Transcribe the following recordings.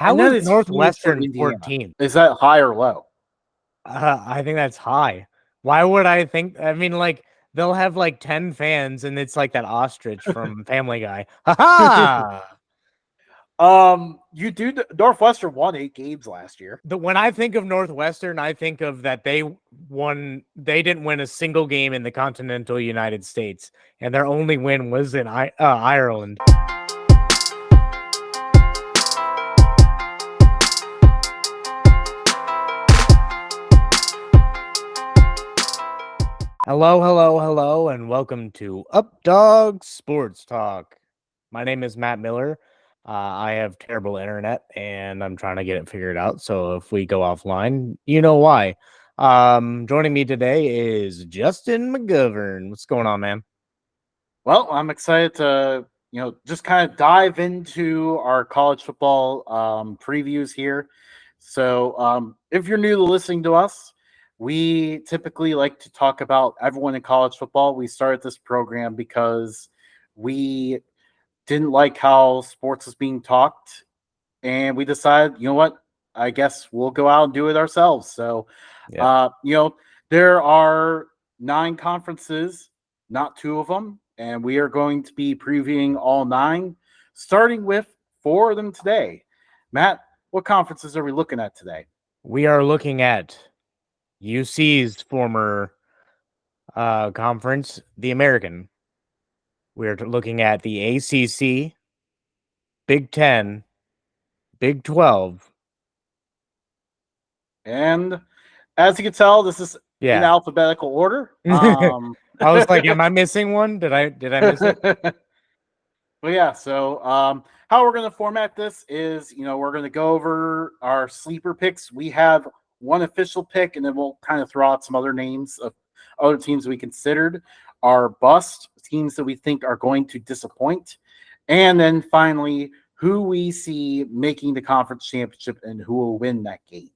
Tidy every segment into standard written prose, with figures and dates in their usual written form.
How that is is huge for Northwestern Indiana. 14th? Is that high or low? I think that's high. Why would I think? I mean, like they'll have like 10 fans, and it's like that ostrich from Family Guy. Ha ha! Northwestern won 8 games last year. When I think of Northwestern, I think of that they won. They didn't win a single game in the continental United States, and their only win was in Ireland. Hello, hello, hello, and welcome to Updog Sports Talk. My name is Matt Miller. I have terrible internet, and I'm trying to get it figured out. So if we go offline, you know why. Joining me today is Justin McGovern. What's going on, man? Well, I'm excited to just kind of dive into our college football previews here. So if you're new to listening to us, we typically like to talk about everyone in college football. We started this program because we didn't like how sports was being talked, and we decided, you know what, I guess we'll go out and do it ourselves. So, Yeah. there are 9 conferences, not 2 of them, and we are going to be previewing all 9, starting with 4 of them today. Matt, what conferences are we looking at today? We are looking at UC's former conference, the American. We're looking at the ACC, Big 10, Big 12. And as you can tell, this is in Yeah. alphabetical order. I was like, am I missing one? Did I miss it? Well, yeah. So, how we're going to format this is, we're going to go over our sleeper picks. We have one official pick, and then we'll kind of throw out some other names of other teams we considered, our bust teams that we think are going to disappoint, and then finally who we see making the conference championship and who will win that game.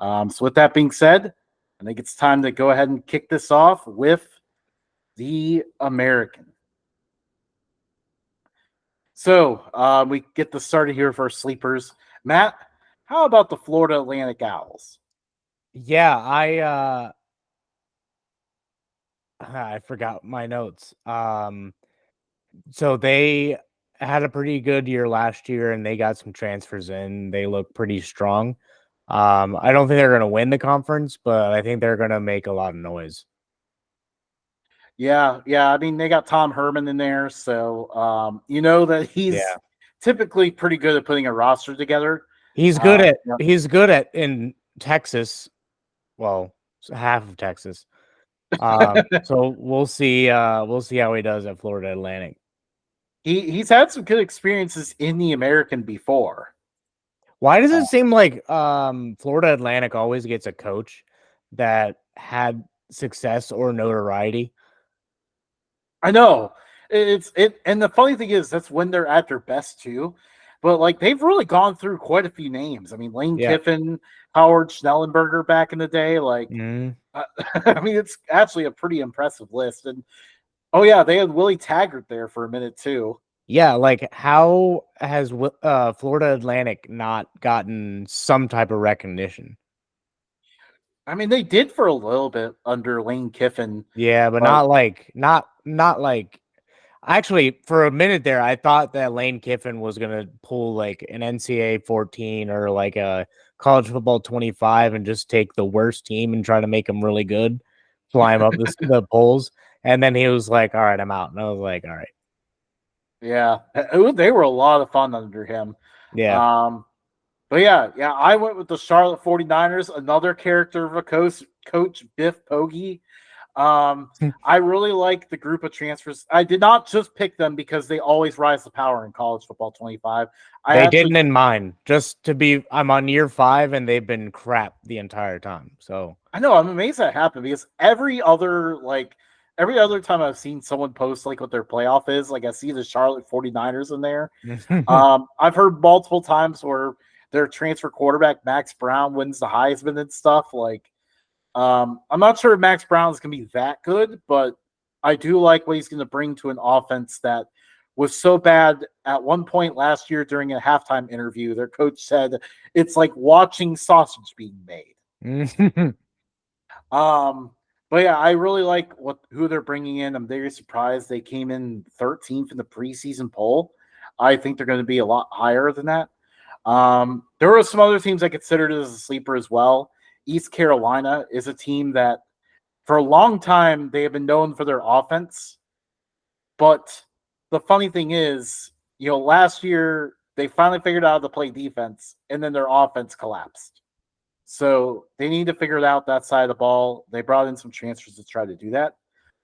So, with that being said, I think it's time to go ahead and kick this off with the American. So we get this started here for sleepers. Matt, how about the Florida Atlantic Owls? Yeah, I forgot my notes. So they had a pretty good year last year, and they got some transfers in. They look pretty strong. I don't think they're going to win the conference, but I think they're going to make a lot of noise. Yeah. I mean, they got Tom Herman in there, so you know that he's typically pretty good at putting a roster together. He's good at in Texas. Well, half of Texas. So we'll see how he does at Florida Atlantic. He's had some good experiences in the American before. Why does it seem like Florida Atlantic always gets a coach that had success or notoriety? I know. And the funny thing is that's when they're at their best too. But like they've really gone through quite a few names. I mean, Lane Kiffin, Howard Schnellenberger back in the day. Like, I mean, it's actually a pretty impressive list. And oh yeah, they had Willie Taggart there for a minute too. Yeah, like how has Florida Atlantic not gotten some type of recognition? I mean, they did for a little bit under Lane Kiffin. Yeah, but not like. Actually, for a minute there, I thought that Lane Kiffin was gonna pull like an NCAA 14 or like a college football 25 and just take the worst team and try to make them really good, fly them up the polls, and then he was like, "All right, I'm out," and I was like, "All right." Yeah, they were a lot of fun under him. Yeah. But yeah, I went with the Charlotte 49ers, another character of a coach Biff Poggi. I really like the group of transfers. I did not just pick them because they always rise to power in college football 25. They didn't in mine. I'm on year 5 and they've been crap the entire time. So I know, I'm amazed that happened because every other time I've seen someone post like what their playoff is, like I see the Charlotte 49ers in there. I've heard multiple times where their transfer quarterback Max Brown wins the Heisman and stuff. Like, I'm not sure if Max Brown is going to be that good, but I do like what he's going to bring to an offense that was so bad at one point last year during a halftime interview. Their coach said it's like watching sausage being made. Um, but yeah, I really like who they're bringing in. I'm very surprised they came in 13th in the preseason poll. I think they're going to be a lot higher than that. There were some other teams I considered as a sleeper as well. East Carolina is a team that, for a long time, they have been known for their offense. But the funny thing is, last year they finally figured out how to play defense, and then their offense collapsed. So they need to figure it out that side of the ball. They brought in some transfers to try to do that.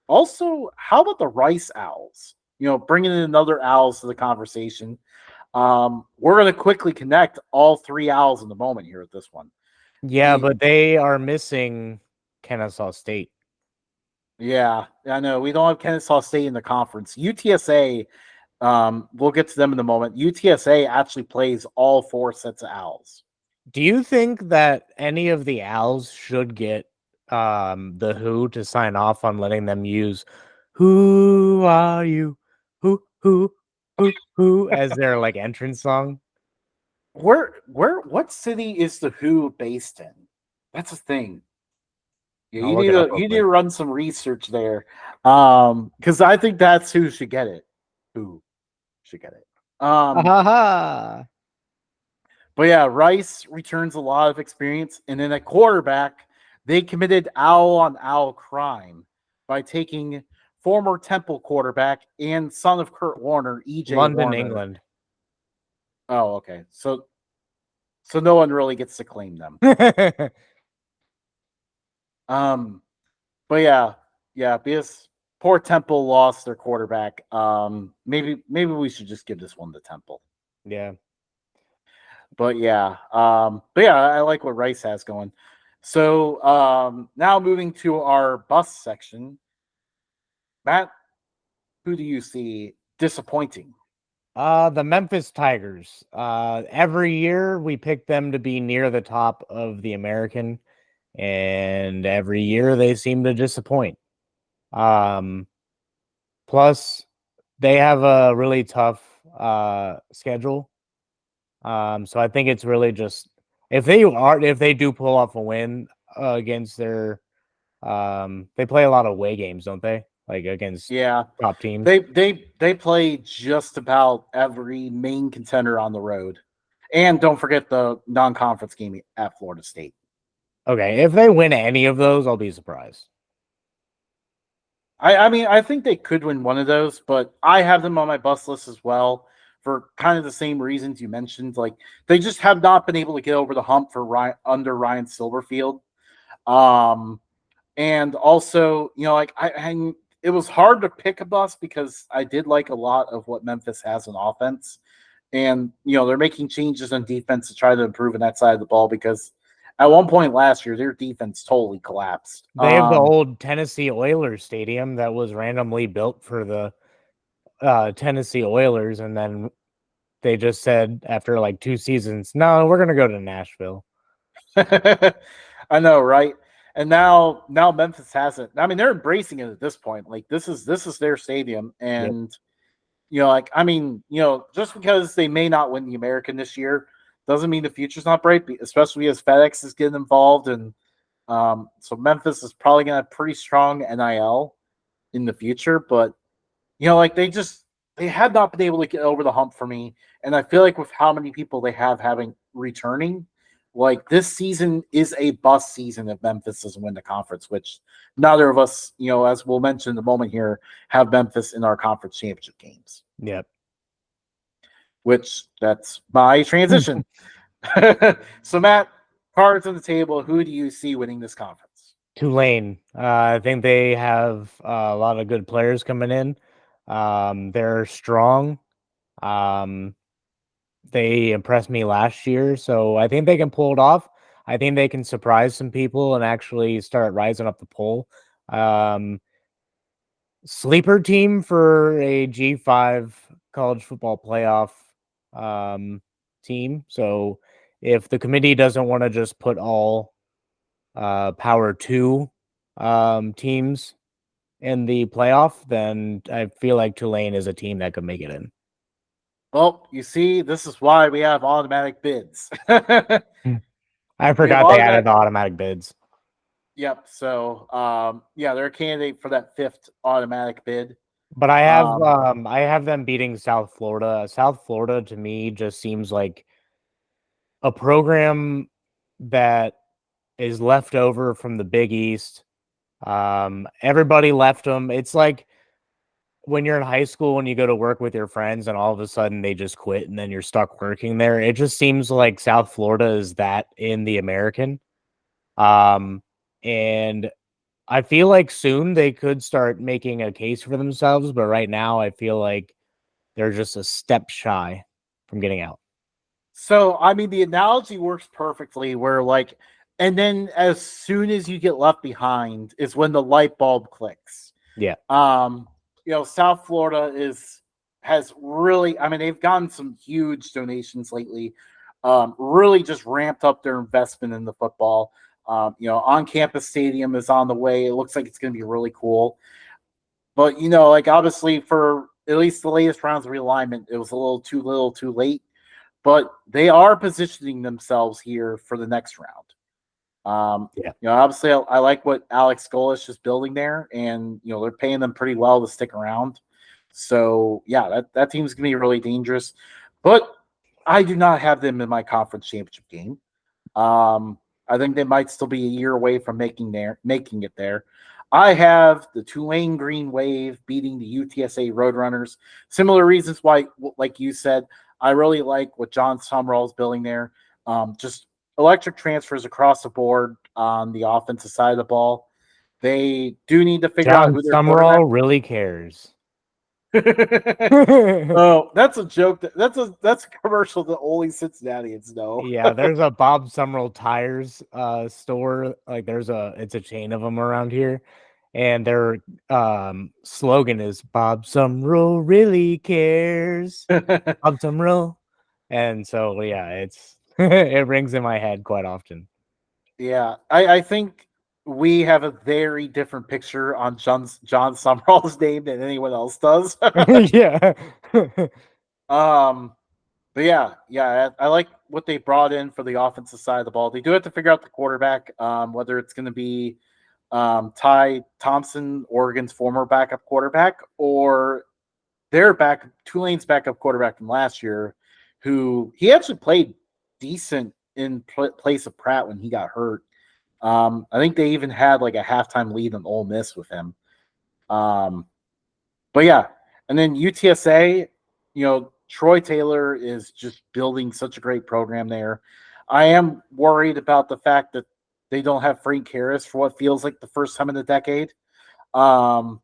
Also, how about the Rice Owls? Bringing in another Owls to the conversation. We're going to quickly connect all three Owls in the moment here with this one. Yeah, but they are missing Kennesaw State. Yeah, I know. We don't have Kennesaw State in the conference. UTSA, we'll get to them in a moment. UTSA actually plays all four sets of Owls. Do you think that any of the Owls should get the Who to sign off on letting them use "Who Are You? Who" as their like entrance song? What city is the Who based in? That's a thing. Yeah, I'll look it up real you need quick. to run some research there. Because I think that's who should get it. Who should get it. Ha But yeah, Rice returns a lot of experience. And then at quarterback, they committed owl on owl crime by taking former Temple quarterback and son of Kurt Warner, EJ London, Warner. England. Oh, okay. So no one really gets to claim them. But yeah, because poor Temple lost their quarterback. Maybe we should just give this one to Temple. Yeah. But yeah, I like what Rice has going. So now moving to our bus section, Matt, who do you see disappointing? The Memphis Tigers. Every year we pick them to be near the top of the American, and every year they seem to disappoint. Plus they have a really tough schedule. So I think it's really just if they do pull off a win against their they play a lot of away games, don't they? Like against top teams. They play just about every main contender on the road. And don't forget the non-conference game at Florida State. Okay, if they win any of those, I'll be surprised. I mean, I think they could win one of those, but I have them on my bus list as well for kind of the same reasons you mentioned. Like they just have not been able to get over the hump for under Ryan Silverfield. And also, like it was hard to pick a bus because I did like a lot of what Memphis has on offense. And, they're making changes on defense to try to improve on that side of the ball because at one point last year, their defense totally collapsed. They have the old Tennessee Oilers stadium that was randomly built for the Tennessee Oilers, and then they just said after like 2 seasons, no, we're gonna go to Nashville. I know, right? And now Memphis has it. I mean, they're embracing it at this point. Like this is their stadium, and just because they may not win the American this year doesn't mean the future's not bright. Especially as FedEx is getting involved, and so Memphis is probably going to have pretty strong NIL in the future. But they had not been able to get over the hump for me, and I feel like with how many people they have having returning. Like this season is a bust season if Memphis doesn't win the conference, which neither of us, as we'll mention in a moment here, have Memphis in our conference championship games. Yep. Which that's my transition. So Matt, cards on the table. Who do you see winning this conference? Tulane. I think they have a lot of good players coming in. They're strong. They impressed me last year, so I think they can pull it off. I think they can surprise some people and actually start rising up the poll. Sleeper team for a G5 college football playoff team. So if the committee doesn't want to just put all Power 2 teams in the playoff, then I feel like Tulane is a team that could make it in. Well, you see, this is why we have automatic bids. I We have forgot they added automatic. the automatic bids. Yep. So, yeah, they're a candidate for that fifth automatic bid. But Um, I have them beating South Florida. South Florida to me just seems like a program that is left over from the Big East. Everybody left them. It's like when you're in high school and you go to work with your friends and all of a sudden they just quit and then you're stuck working there. It just seems like South Florida is that in the American. Um, and I feel like soon they could start making a case for themselves, but right now I feel like they're just a step shy from getting out. so I mean, the analogy works perfectly. Where like, and then as soon as you get left behind is when the light bulb clicks. Yeah. Um, South Florida has really, I mean, they've gotten some huge donations lately. Really just ramped up their investment in the football. On campus stadium is on the way. It looks like it's going to be really cool. But like obviously for at least the latest rounds of realignment, it was a little too late. But they are positioning themselves here for the next round. Yeah. Obviously, I like what Alex Golish is building there, and they're paying them pretty well to stick around. So yeah, that team's gonna be really dangerous. But I do not have them in my conference championship game. I think they might still be a year away from making it there. I have the Tulane Green Wave beating the UTSA Roadrunners. Similar reasons why, like you said, I really like what John Summerall is building there. Just electric transfers across the board on the offensive side of the ball. They do need to figure out John who their quarterback. Summerall really cares. Oh, that's a joke. That's a commercial that only Cincinnatians know. Yeah, there's a Bob Summerall tires store. Like it's a chain of them around here. And their slogan is Bob Summerall really cares. Bob Summerall. And so yeah, it's it rings in my head quite often. Yeah, I think we have a very different picture on John Summerall's name than anyone else does. Yeah. um, but yeah, I like what they brought in for the offensive side of the ball. They do have to figure out the quarterback, whether it's going to be Ty Thompson, Oregon's former backup quarterback, or Tulane's backup quarterback from last year, who he actually played decent in place of Pratt when he got hurt. I think they even had like a halftime lead on Ole Miss with him. Um, but yeah, and then UTSA, Troy Taylor is just building such a great program there. I am worried about the fact that they don't have Frank Harris for what feels like the first time in a decade. Um,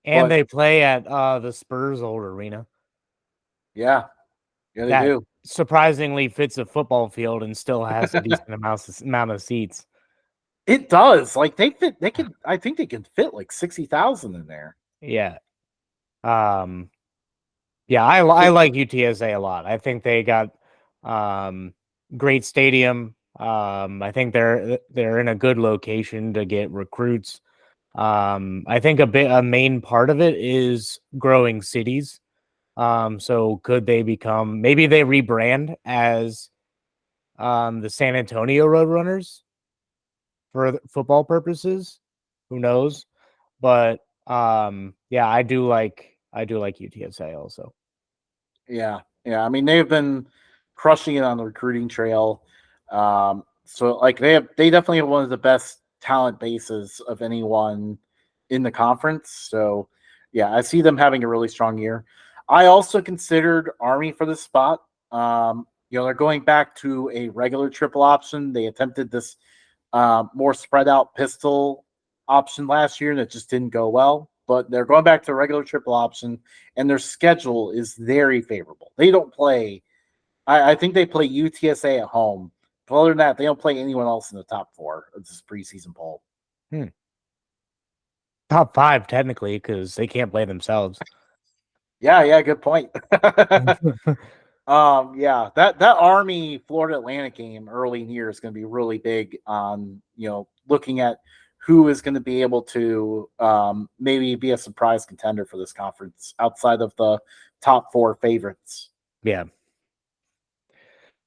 And but they play at the Spurs old arena. yeah, they That do. surprisingly fits a football field and still has a decent amount of seats. It does. Like they fit. They can. I think they can fit like 60,000 in there. Yeah. Um yeah, I like UTSA a lot. I think they got great stadium. I think they're in a good location to get recruits. I think a main part of it is growing cities. So could they become maybe they rebrand as the San Antonio Roadrunners for football purposes? Who knows? But yeah, I do like UTSA also. Yeah. I mean, they've been crushing it on the recruiting trail. So like they definitely have one of the best talent bases of anyone in the conference. So yeah, I see them having a really strong year. I also considered Army for this spot. They're going back to a regular triple option. They attempted this more spread out pistol option last year, and it just didn't go well. But they're going back to a regular triple option, and their schedule is very favorable. They don't play. I think they play UTSA at home. But other than that, they don't play anyone else in the top four of this preseason poll. Hmm. Top five technically because they can't play themselves. Yeah, good point. Yeah, that Army Florida Atlantic game early in the year is going to be really big on looking at who is going to be able to maybe be a surprise contender for this conference outside of the top four favorites. Yeah.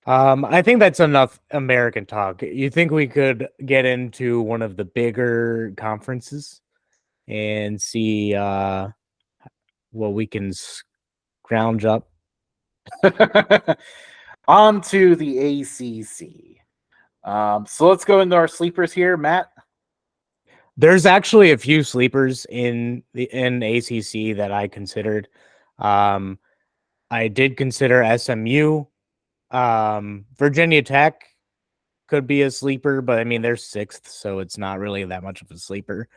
I think that's enough American talk. You think we could get into one of the bigger conferences and see what we can scrounge up? On to the ACC. So let's go into our sleepers here, Matt. There's actually a few sleepers in ACC that I considered. I did consider SMU. Virginia Tech could be a sleeper, but I mean they're sixth, so it's not really that much of a sleeper.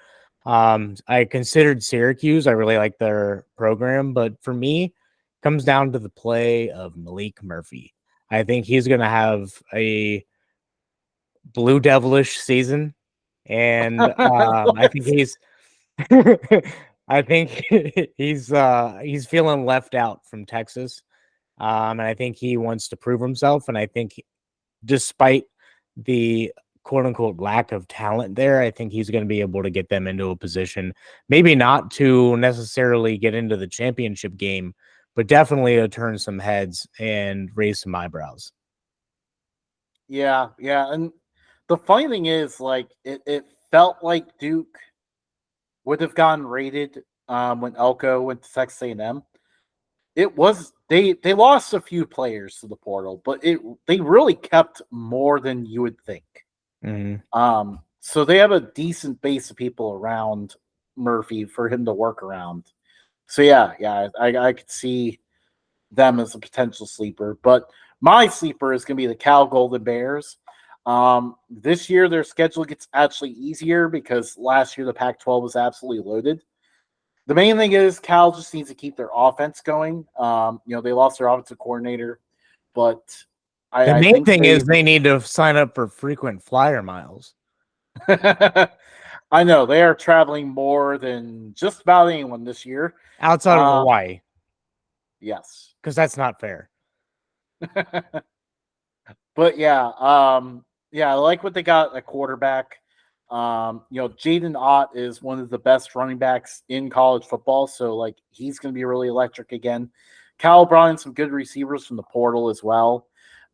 I considered Syracuse. I really like their program, but for me, it comes down to the play of Malik Murphy. I think he's going to have a blue devilish season, and I think he's I think he's feeling left out from Texas. And I think he wants to prove himself. And I think despite the quote unquote lack of talent there, I think he's going to be able to get them into a position, maybe not to necessarily get into the championship game, but definitely to turn some heads and raise some eyebrows. Yeah. And the funny thing is, like, it felt like Duke would have gotten rated when Elko went to Texas A&M. It was they lost a few players to the portal, but they really kept more than you would think. Mm-hmm. So they have a decent base of people around Murphy for him to work around. So yeah, I could see them as a potential sleeper. But my sleeper is going to be the Cal Golden Bears. This year their schedule gets actually easier because last year the Pac-12 was absolutely loaded. The main thing is Cal just needs to keep their offense going. They lost their offensive coordinator, but The I main think thing is they need to sign up for frequent flyer miles. I know they are traveling more than just about anyone this year. Outside of Hawaii. Yes. Because that's not fair. But yeah, I like what they got at quarterback. Jaden Ott is one of the best running backs in college football, so like he's going to be really electric again. Cal brought in some good receivers from the portal as well.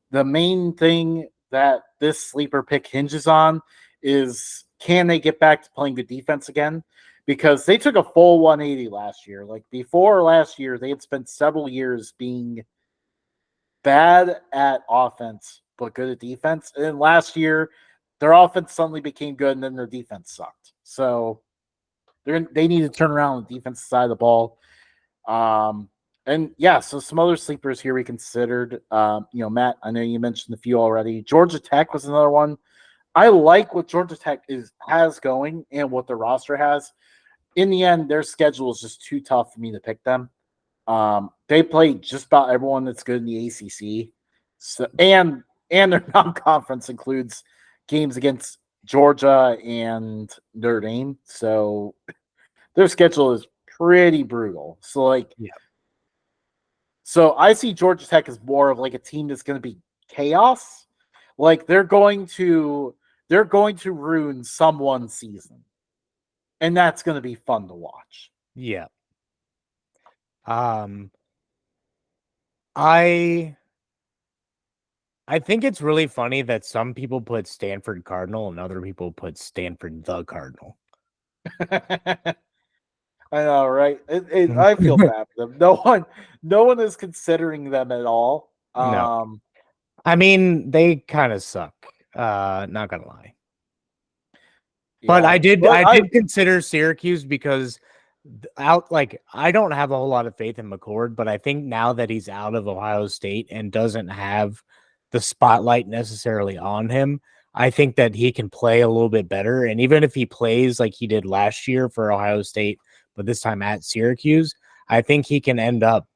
The main thing that this sleeper pick hinges on is can they get back to playing good defense again? Because they took a full 180 last year. Like before last year, they had spent several years being bad at offense, but good at defense. And then last year, their offense suddenly became good, and then their defense sucked. So they need to turn around on the defensive side of the ball. And yeah, so some other sleepers here we considered. Matt, I know you mentioned a few already. Georgia Tech was another one. I like what Georgia Tech has going and what their roster has. In the end, their schedule is just too tough for me to pick them. They play just about everyone that's good in the ACC. So and their non-conference includes games against Georgia and Notre Dame. So their schedule is pretty brutal. So Yeah. So I see Georgia Tech as more of like a team that's going to be chaos. Like they're going to ruin someone's season. And that's going to be fun to watch. Yeah. I think it's really funny that some people put Stanford Cardinal and other people put Stanford the Cardinal. I know, right? I feel bad for them. No one is considering them at all. No. I mean, they kind of suck. Not gonna lie. But Yeah, I did consider Syracuse because I don't have a whole lot of faith in McCord, but I think now that he's out of Ohio State and doesn't have the spotlight necessarily on him, I think that he can play a little bit better. And even if he plays like he did last year for Ohio State, but this time at Syracuse, I think he can end up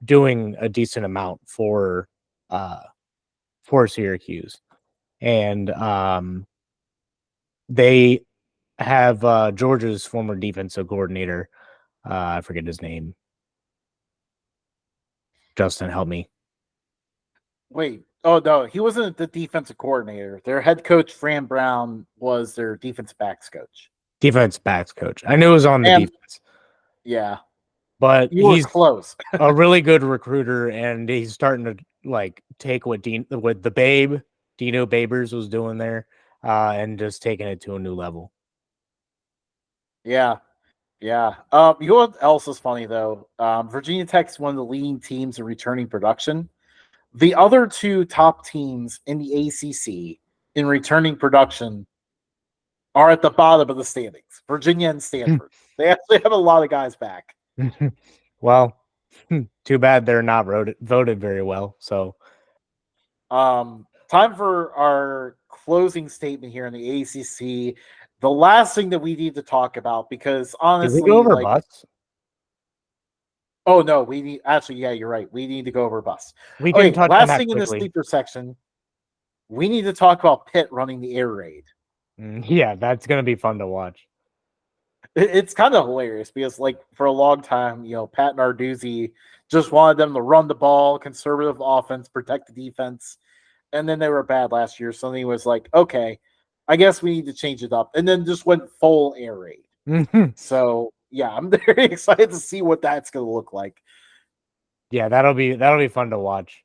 doing a decent amount for Syracuse. And they have Georgia's former defensive coordinator. I forget his name. Justin, help me. Wait, Oh no, he wasn't the defensive coordinator. Their head coach Fran Brown was their defensive backs coach. Defense backs coach. I knew it was on the And defense, yeah, but you were he's close. a really good recruiter, and he's starting to like take what Dino Babers was doing there, and just taking it to a new level. Yeah. Yeah. You know what else is funny though? Virginia Tech's one of the leading teams in returning production. The other two top teams in the ACC in returning production are at the bottom of the standings. Virginia and Stanford. They actually have a lot of guys back. Well, too bad they're not voted very well. So, Time for our closing statement here in the ACC. The last thing that we need to talk about, because did we go honestly, over like, bus? oh no, we need actually, yeah, you're right. We need to go over bus. We can Okay, touch on last that thing in the quickly. sleeper section, we need to talk about Pitt running the air raid. Yeah, that's gonna be fun to watch. It's kind of hilarious because, like, for a long time, Pat Narduzzi just wanted them to run the ball, conservative offense, protect the defense, and then they were bad last year. So then he was like, okay, I guess we need to change it up, and then just went full air raid. So yeah, I'm very excited to see what that's going to look like. Yeah, that'll be fun to watch.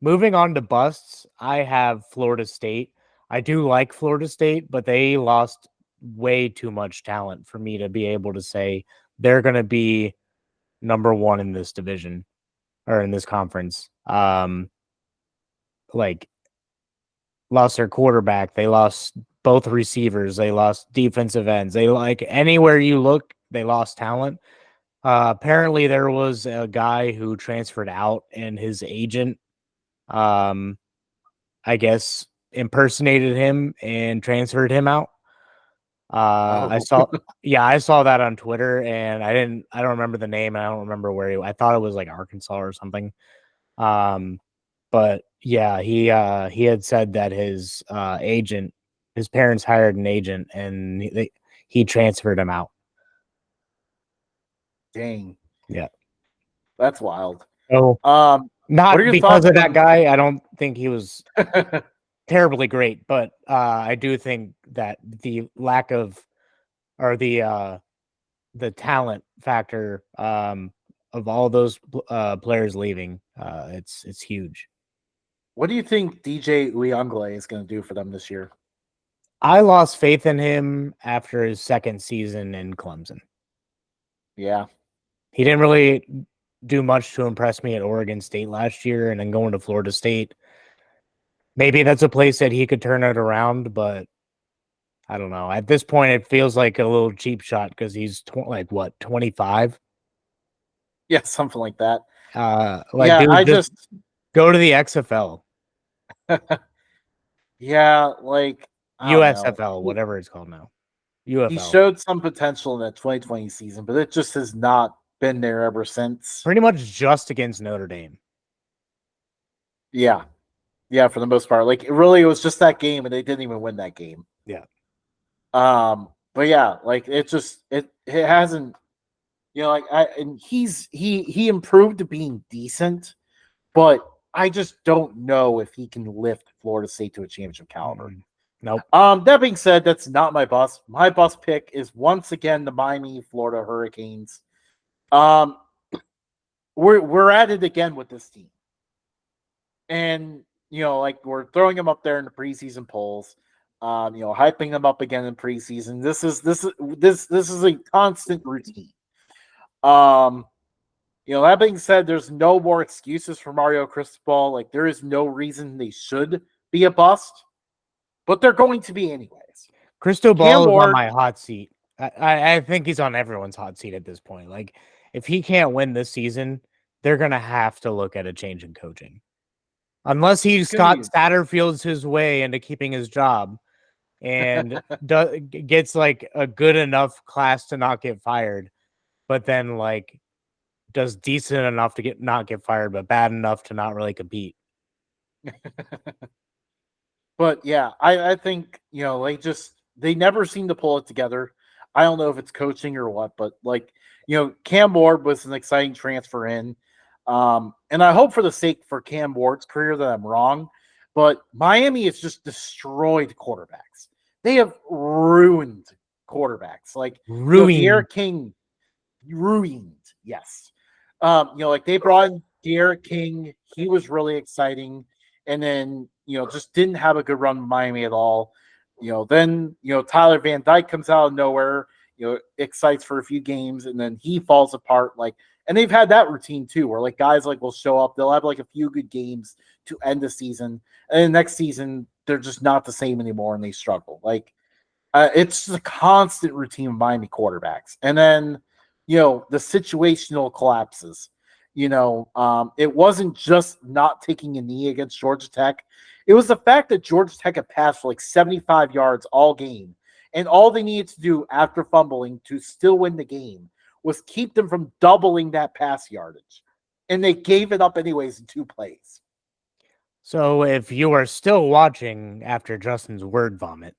Moving on to busts, I have Florida State. I do like Florida State, but they lost way too much talent for me to be able to say they're going to be number one in this division or in this conference. Like lost their quarterback, they lost both receivers, they lost defensive ends. They like anywhere you look, they lost talent. Apparently there was a guy who transferred out and his agent um I guess impersonated him and transferred him out. I Oh, saw I saw that on Twitter and I don't remember the name and I don't remember where I thought it was like Arkansas or something. Um but yeah, he had said that his parents hired an agent and he transferred him out. dang, Yeah. that's wild. So What are not your because thoughts of that on? guy. I don't think he was terribly great, but I do think that the lack of or the talent factor of all those players leaving, it's huge. What do you think DJ Uyunglele is going to do for them this year? I lost faith in him after his second season in Clemson. Yeah, He didn't really do much to impress me at Oregon State last year, and then going to Florida State. Maybe that's a place that he could turn it around, but I don't know. At this point, it feels like a little cheap shot because he's like what 25. yeah, something like that. Like Yeah, dude, I just just go to the XFL, yeah, like I don't know. USFL, He, whatever it's called now. he UFL, showed some potential in that 2020 season, but it just has not been there ever since. pretty much just against Notre Dame. Yeah, yeah, for the most part. Like it was just that game, and they didn't even win that game. Yeah, But yeah, like it hasn't, like and he improved to being decent, but I just don't know if he can lift Florida State to a championship caliber. nope. That being said, that's not my bus. My bus pick is once again the Miami, Florida Hurricanes. Um, we're at it again with this team, and like we're throwing them up there in the preseason polls. Hyping them up again in preseason. This is a constant routine. Um, that being said, there's no more excuses for Mario Cristobal. Like there is no reason they should be a bust, but they're going to be anyways. Cam Cristobal is on Ward, my hot seat. I think he's on everyone's hot seat at this point. Like, if he can't win this season, they're gonna have to look at a change in coaching, unless it's he's gonna Scott be Satterfield's his way into keeping his job and gets like a good enough class to not get fired, but then like does decent enough to not get fired, but bad enough to not really compete. But yeah, I think they never seem to pull it together. I don't know if it's coaching or what, but Cam Ward was an exciting transfer in. And I hope for the sake for Cam Ward's career that I'm wrong, but Miami has just destroyed quarterbacks. They have ruined quarterbacks. Like, Ruined. De'Ara King ruined. Yes. Like they brought in De'Ara King. He was really exciting. And then, just didn't have a good run in Miami at all. Then, Tyler Van Dyke comes out of nowhere, excites for a few games, and then he falls apart. And they've had that routine too, where like guys like will show up, they'll have like a few good games to end the season, and then next season they're just not the same anymore and they struggle. It's just a constant routine of Miami quarterbacks. And then, the situational collapses. It wasn't just not taking a knee against Georgia Tech. It was the fact that Georgia Tech had passed for like 75 yards all game. And all they needed to do after fumbling to still win the game was keep them from doubling that pass yardage. And they gave it up anyways in 2 plays. So if you are still watching after Justin's word vomit,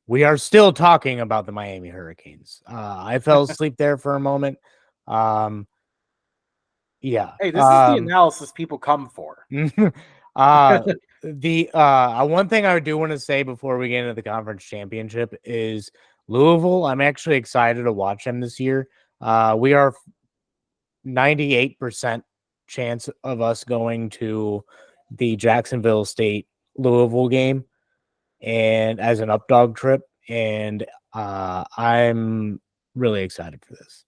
we are still talking about the Miami Hurricanes. I fell asleep there for a moment. Yeah. Hey, this is the analysis people come for. The one thing I do want to say before we get into the conference championship is Louisville. I'm actually excited to watch them this year. We are 98% chance of us going to the Jacksonville State Louisville game and as an Updog trip, and I'm really excited for this.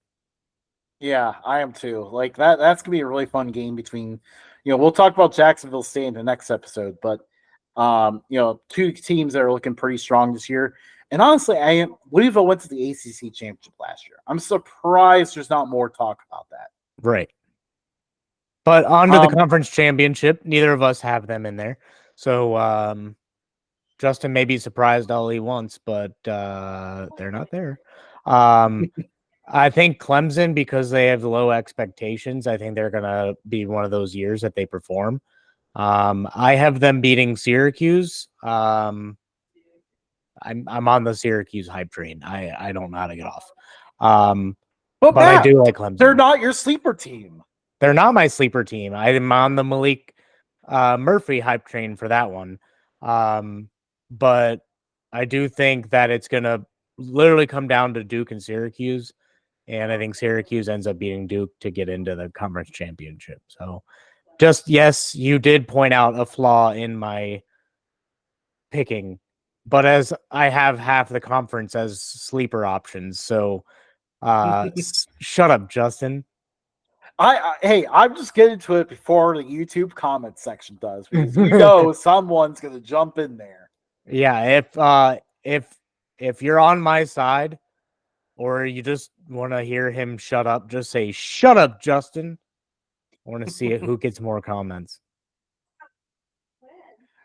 Yeah, I am too. Like that's gonna be a really fun game between, we'll talk about Jacksonville State in the next episode, but 2 teams that are looking pretty strong this year. And honestly, Louisville went to the ACC championship last year. I'm surprised there's not more talk about that. Right. But on to the conference championship. Neither of us have them in there. So Justin may be surprised all he wants, but they're not there. I think Clemson, because they have low expectations, I think they're going to be one of those years that they perform. I have them beating Syracuse. I'm on the Syracuse hype train. I don't know how to get off. But I do like Clemson. They're not your sleeper team. They're not my sleeper team. I'm on the Malik Murphy hype train for that one. But I do think that it's going to literally come down to Duke and Syracuse. And I think Syracuse ends up beating Duke to get into the conference championship. So yes, you did point out a flaw in my picking, but as I have half the conference as sleeper options. So shut up, Justin. I'm just getting to it before the YouTube comment section does, because someone's gonna jump in there. Yeah, if you're on my side, or you just want to hear him shut up, just say "Shut up, Justin." I want to see who gets more comments.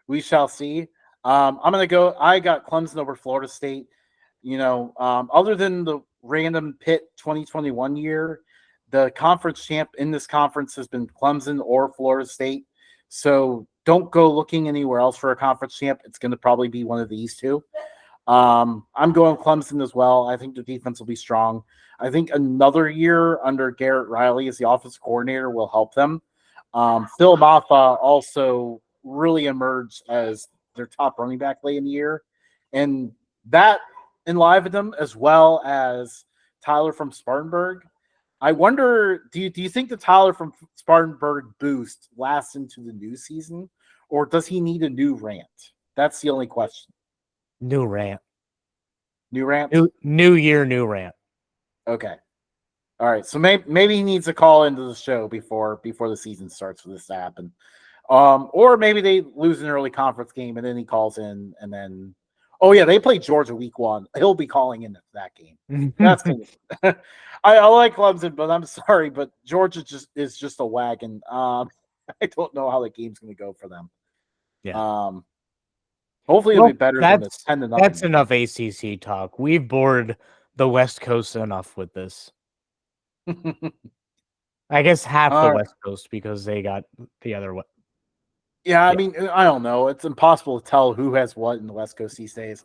We shall see. I'm gonna go. I got Clemson over Florida State. Other than the random Pitt 2021 year, the conference champ in this conference has been Clemson or Florida State. So don't go looking anywhere else for a conference champ. It's going to probably be one of these 2. I'm going Clemson as well. I think the defense will be strong. I think another year under Garrett Riley as the offensive coordinator will help them. Phil Maffa also really emerged as their top running back late in the year. And that enlivened them, as well as Tyler from Spartanburg. I wonder, do you think the Tyler from Spartanburg boost lasts into the new season, or does he need a new rant? That's the only question. New rant. New rant? New year, new rant. Okay. All right. So maybe he needs to call into the show before the season starts for this to happen. Or maybe they lose an early conference game and then he calls in, and then they play Georgia week 1. He'll be calling in that game. That's gonna I like Clemson, but I'm sorry, but Georgia is just a wagon. I don't know how the game's gonna go for them. Yeah. Hopefully it'll be better than the 10-0. That's enough ACC talk. We've bored the West Coast enough with this. I guess half the West Coast, because they got the other one. Yeah, I mean, I don't know. It's impossible to tell who has what in the West Coast these days.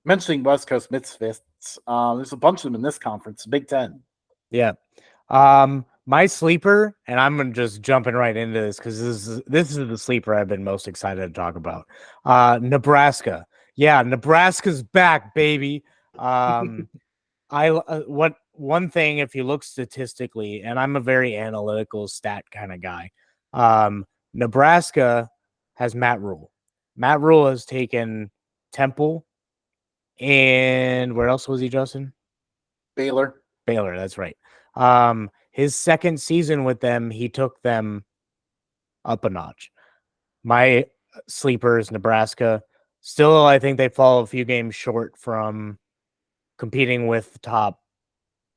Mentioning West Coast Misfits, there's a bunch of them in this conference, Big Ten. Yeah. My sleeper, and I'm just jumping right into this because this is the sleeper I've been most excited to talk about. Nebraska. Yeah, Nebraska's back, baby. What one thing, if you look statistically, and I'm a very analytical stat kind of guy. Nebraska has Matt Rule. Matt Rule has taken Temple, and where else was he, Justin? Baylor. Baylor, that's right. His second season with them, he took them up a notch. My sleeper is Nebraska. Still, I think they fall a few games short from competing with the top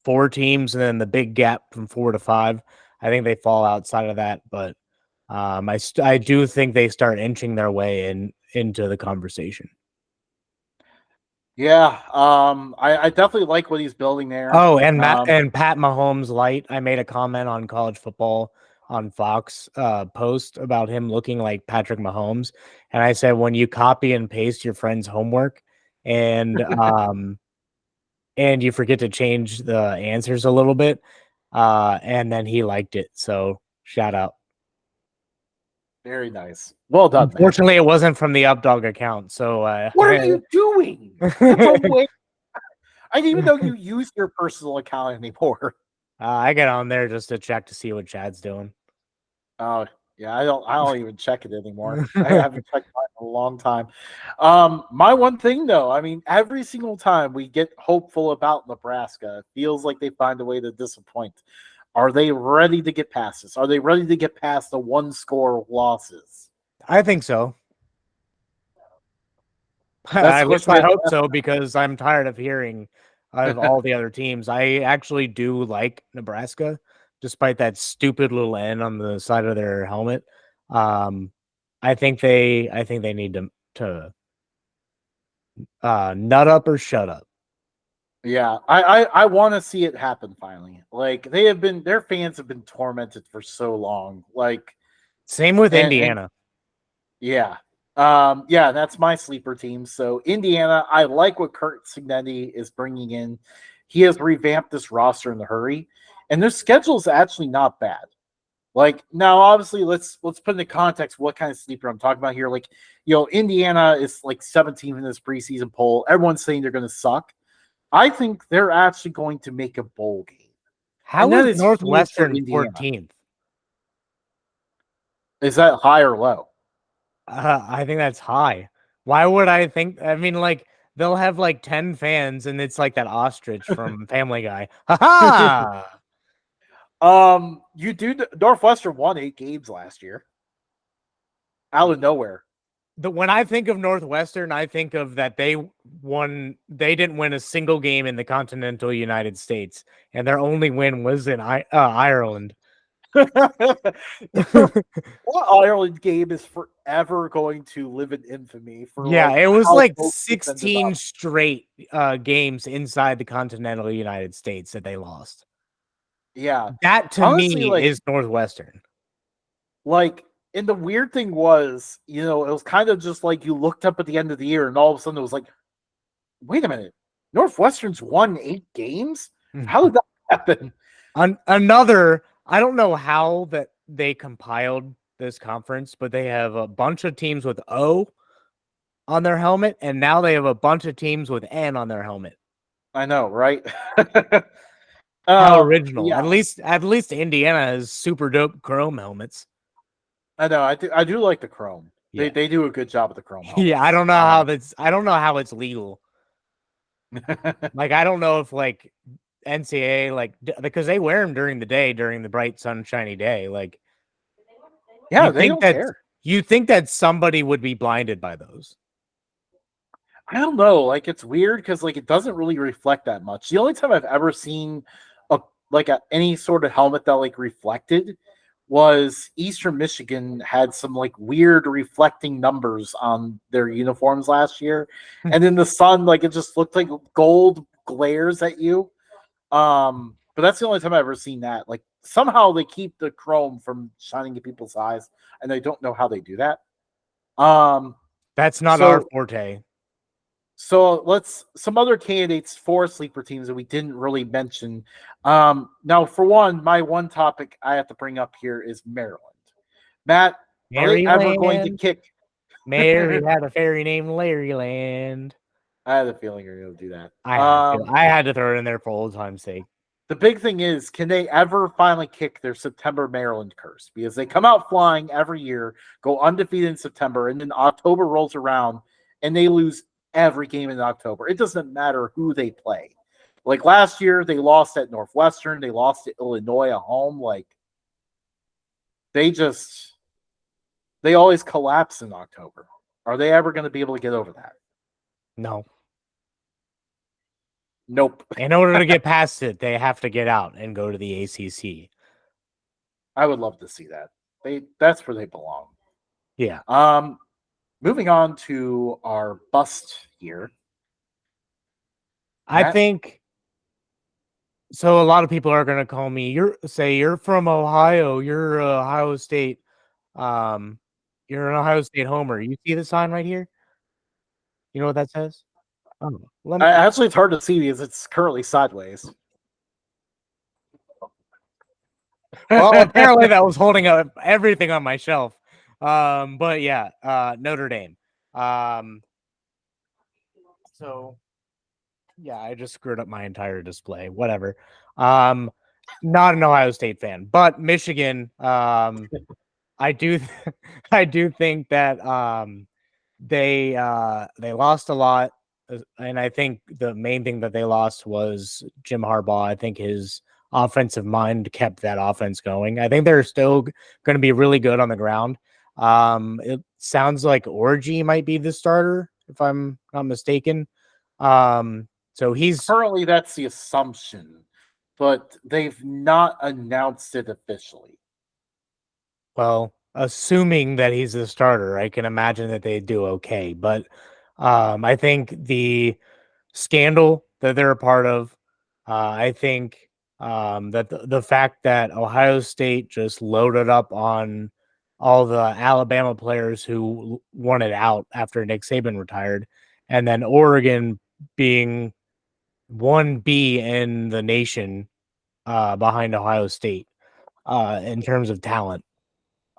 4 teams, and then the big gap from 4 to 5. I think they fall outside of that, but I do think they start inching their way into the conversation. Yeah, I definitely like what he's building there. Oh, and Pat Mahomes light. I made a comment on college football on Fox post about him looking like Patrick Mahomes, and I said when you copy and paste your friend's homework and and you forget to change the answers a little bit, and then he liked it. So shout out. Very nice. Well done, man. Unfortunately, it wasn't from the Updog account. So What are you doing? That's a way. I didn't even know you use your personal account anymore. I get on there just to check to see what Chad's doing. Oh yeah, I don't even check it anymore. I haven't checked mine in a long time. My one thing though, I mean, every single time we get hopeful about Nebraska, it feels like they find a way to disappoint. Are they ready to get past this? Are they ready to get past the 1-score losses? I think so. That's At least I hope so, because I'm tired of hearing of all the other teams. I actually do like Nebraska, despite that stupid little N on the side of their helmet. I think they need to nut up or shut up. Yeah, I want to see it happen finally. Like their fans have been tormented for so long. Like same with Indiana. Yeah. Yeah, that's my sleeper team. So Indiana, I like what Kurt Cignetti is bringing in. He has revamped this roster in a hurry, and their schedule is actually not bad. Like now, obviously, let's put into context what kind of sleeper I'm talking about here. Like, Indiana is like 17th in this preseason poll. Everyone's saying they're going to suck. I think they're actually going to make a bowl game. How is Northwestern 14th? Is that high or low? I think that's high. Why would I think? I mean, like they'll have like 10 fans, and it's like that ostrich from Family Guy. Ha ha! Northwestern won 8 games last year. Out of nowhere. When I think of Northwestern, I think of that they didn't win a single game in the continental United States, and their only win was in Ireland. What Ireland game is forever going to live in infamy for it was like 16 straight games inside the continental United States that they lost. Yeah. That to honestly, me is Northwestern. Like, and the weird thing was, it was kind of just like you looked up at the end of the year and all of a sudden it was like, wait a minute, Northwestern's won 8 games? How did that happen? Another, I don't know how that they compiled this conference, but they have a bunch of teams with O on their helmet, and now they have a bunch of teams with N on their helmet. I know, right? How original. Yeah. At least Indiana has super dope chrome helmets. I know. I do like the chrome. Yeah. They do a good job with the chrome helmets. Yeah, I don't know how it's legal. Like, I don't know if like NCAA, because they wear them during the day, during the bright sunshiny day. Like, yeah, they don't care. You think that somebody would be blinded by those? I don't know. Like, it's weird because like it doesn't really reflect that much. The only time I've ever seen any sort of helmet that like reflected was Eastern Michigan had some like weird reflecting numbers on their uniforms last year, and in the sun, like it just looked like gold glares at you. But that's the only time I've ever seen that. Like somehow they keep the chrome from shining in people's eyes, and I don't know how they do that. That's not our forte. So let's some other candidates for sleeper teams that we didn't really mention. Now, for one, my one topic I have to bring up here is Maryland. Matt, are they ever going to Maryland. kick? Mary I had a fairy named Larryland. had a feeling you're going to do that. I had to. I had to throw it in there for old time's sake. The big thing is, can they ever finally kick their September Maryland curse? Because they come out flying every year, go undefeated in September, and then October rolls around and they lose every game in October. It doesn't matter who they play. Like last year, they lost at Northwestern, they lost to Illinois at home. Like they always collapse in October. Are they ever going to be able to get over that? No. Nope. In order to get past it, they have to get out and go to the ACC. I would love to see that. That's where they belong. Yeah. Moving on to our bust here. I think so. A lot of people are going to call me. You're from Ohio. You're Ohio State. You're an Ohio State homer. You see the sign right here? You know what that says? Oh, Actually, it's hard to see because it's currently sideways. Well, apparently that was holding up everything on my shelf. But yeah, Notre Dame. So yeah, I just screwed up my entire display. Whatever. Not an Ohio State fan, but Michigan. I do, I do think that they lost a lot, and I think the main thing that they lost was Jim Harbaugh. I think his offensive mind kept that offense going. I think they're still going to be really good on the ground. It sounds like Orgy might be the starter, if I'm not mistaken. So he's currently that's the assumption, but they've not announced it officially. Well, assuming that he's the starter, I can imagine that they do okay. But I think the scandal that they're a part of, I think that the fact that Ohio State just loaded up on all the Alabama players who wanted out after Nick Saban retired, and then Oregon being 1B in the nation behind Ohio State in terms of talent.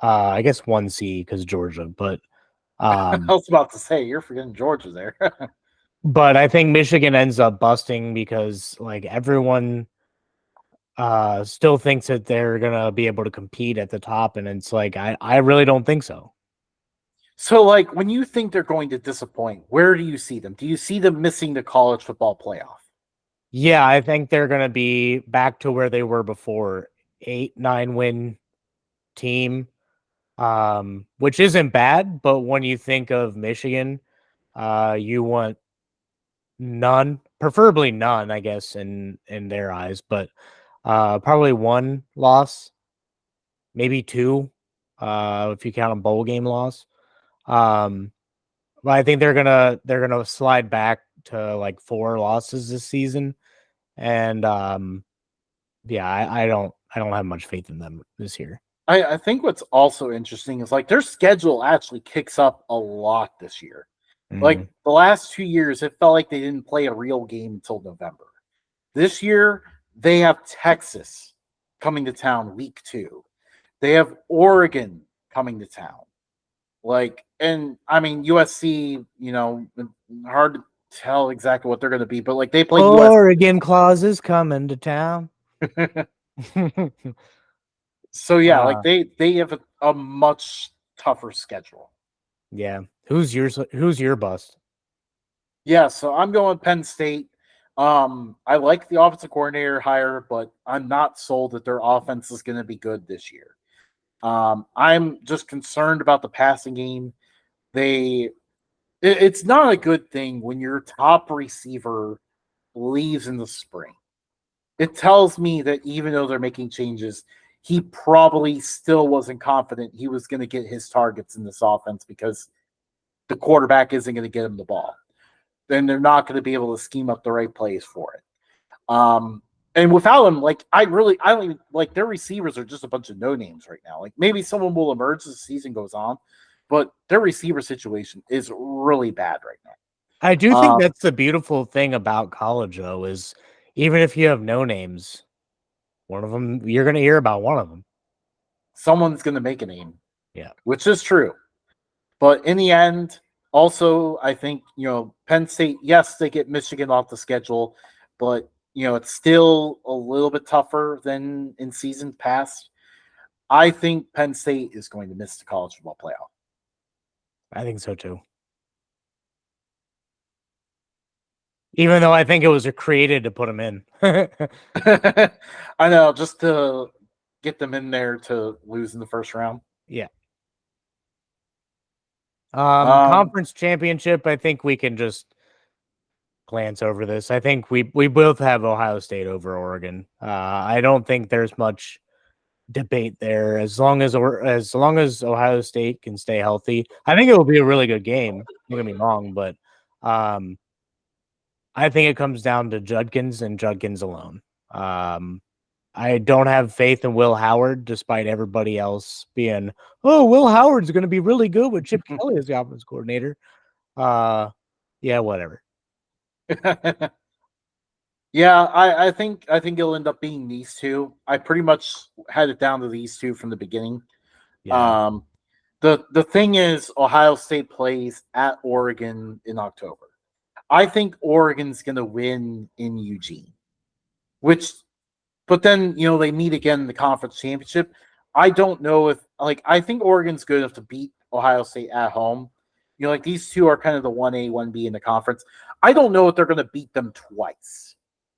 I guess 1C because Georgia, but I was about to say you're forgetting Georgia there. but I think Michigan ends up busting because like everyone still thinks that they're gonna be able to compete at the top, and it's like I really don't think so. So, like, when you think they're going to disappoint, where do you see them? Do you see them missing the college football playoff? Yeah, I think they're gonna be back to where they were before, 8-9 win team, which isn't bad, but when you think of Michigan, you want none, preferably none, I guess, in their eyes, but probably one loss, maybe two, if you count a bowl game loss. But I think they're gonna slide back to like 4 losses this season, and yeah, I don't have much faith in them this year. I think what's also interesting is like their schedule actually kicks up a lot this year. Like the last 2 years, it felt like they didn't play a real game until November. This year, they have Texas coming to town week 2. They have Oregon coming to town. Like, and I mean USC, hard to tell exactly what they're going to be, but like they play Oregon Claus is coming to town. So yeah, like they have a much tougher schedule. Yeah. Who's your bust? Yeah, so I'm going Penn State. I like the offensive coordinator hire, but I'm not sold that their offense is going to be good this year. I'm just concerned about the passing game. It's not a good thing when your top receiver leaves in the spring. It tells me that even though they're making changes, he probably still wasn't confident he was going to get his targets in this offense because the quarterback isn't going to get him the ball. Then they're not going to be able to scheme up the right plays for it. And without him, like I don't even like their receivers are just a bunch of no names right now. Like maybe someone will emerge as the season goes on, but their receiver situation is really bad right now. I do think Um, that's the beautiful thing about college, though, is even if you have no names, one of them you're going to hear about one of them. Someone's going to make a name, Yeah, which is true. But in the end, also, I think, Penn State, yes, they get Michigan off the schedule, but, it's still a little bit tougher than in seasons past. I think Penn State is going to miss the college football playoff. I think so too. Even though I think it was created to put them in. I know, just to get them in there to lose in the first round. Yeah. Um, Conference championship, I think we can just glance over this. I think we both have Ohio State over Oregon. I don't think there's much debate there as long as Ohio State can stay healthy. I think it will be a really good game. Don't get me wrong, but um, I think it comes down to Judkins and Judkins alone. Um, I don't have faith in Will Howard, despite everybody else being, oh, Will Howard's going to be really good with Chip Kelly as the offense coordinator. Yeah, whatever. yeah, I think it'll end up being these two. I pretty much had it down to these two from the beginning. Yeah, Um, the thing is, Ohio State plays at Oregon in October. I think Oregon's going to win in Eugene, which, but then they meet again in the conference championship. I don't know if I think Oregon's good enough to beat Ohio State at home. These two are kind of the 1A, 1B in the conference. I don't know if they're going to beat them twice.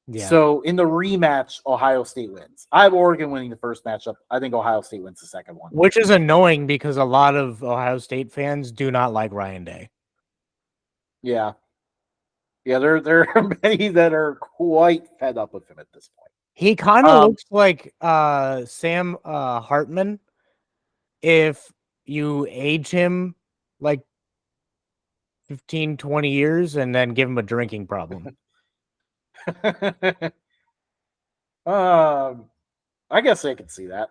yeah. So in the rematch, Ohio State wins. I have Oregon winning the first matchup. I think Ohio State wins the second one. Which is annoying because a lot of Ohio State fans do not like Ryan Day. Yeah. Yeah, there are many that are quite fed up with him at this point. He kind of Um, looks like Sam Hartman if you age him like 15, 20 years and then give him a drinking problem. um, I guess I can see that.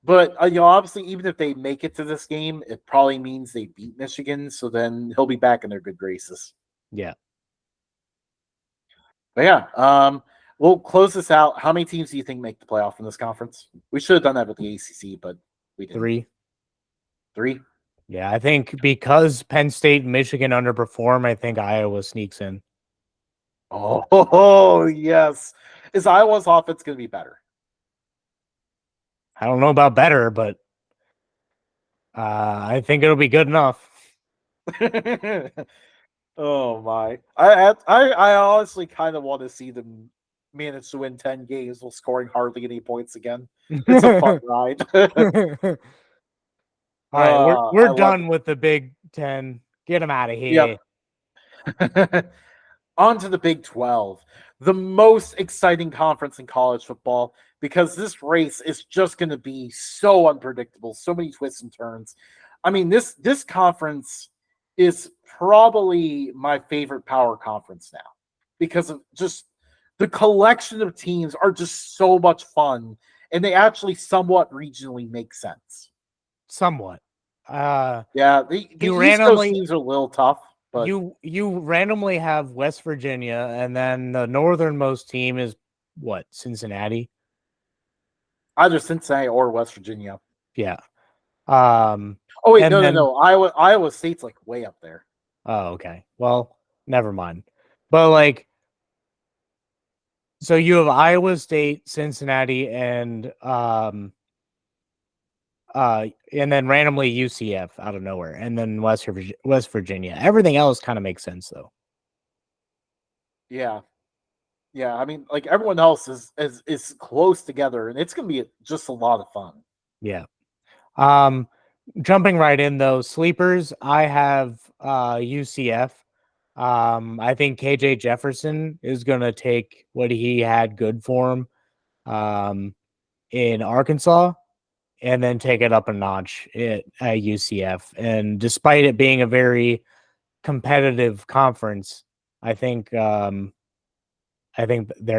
But obviously, even if they make it to this game, it probably means they beat Michigan. So then he'll be back in their good graces. Yeah, But yeah, we'll close this out. How many teams do you think make the playoff in this conference? We should have done that with the ACC, but we didn't. 3. Three. Yeah, I think because Penn State and Michigan underperform, I think Iowa sneaks in. Oh, yes. Is Iowa's offense going to be better? I don't know about better, but I think it'll be good enough. Oh my! I honestly kind of want to see them manage to win 10 games while scoring hardly any points again. It's a fun ride. All right, we're I love done with the Big Ten. Get them out of it. here. Yep. On to the Big 12, the most exciting conference in college football, because this race is just going to be so unpredictable, so many twists and turns. I mean, this conference is probably my favorite power conference now, because of just the collection of teams are just so much fun, and they actually somewhat regionally make sense. Somewhat. Yeah, the You East Coast randomly teams are a little tough, but you randomly have West Virginia, and then the northernmost team is what, Cincinnati? either Cincinnati or West Virginia. Yeah. Oh wait, And no, no, then no. Iowa State's like way up there. oh, okay. Well, never mind. But like, so you have Iowa State, Cincinnati, and then randomly UCF out of nowhere, and then West Virginia. Everything else kind of makes sense though. Yeah, yeah. I mean, like everyone else is close together, and it's gonna be just a lot of fun. Yeah. Um, Jumping right in though, sleepers. I have UCF. I think KJ Jefferson is gonna take what he had good for him in Arkansas and then take it up a notch at UCF. And despite it being a very competitive conference, I think they're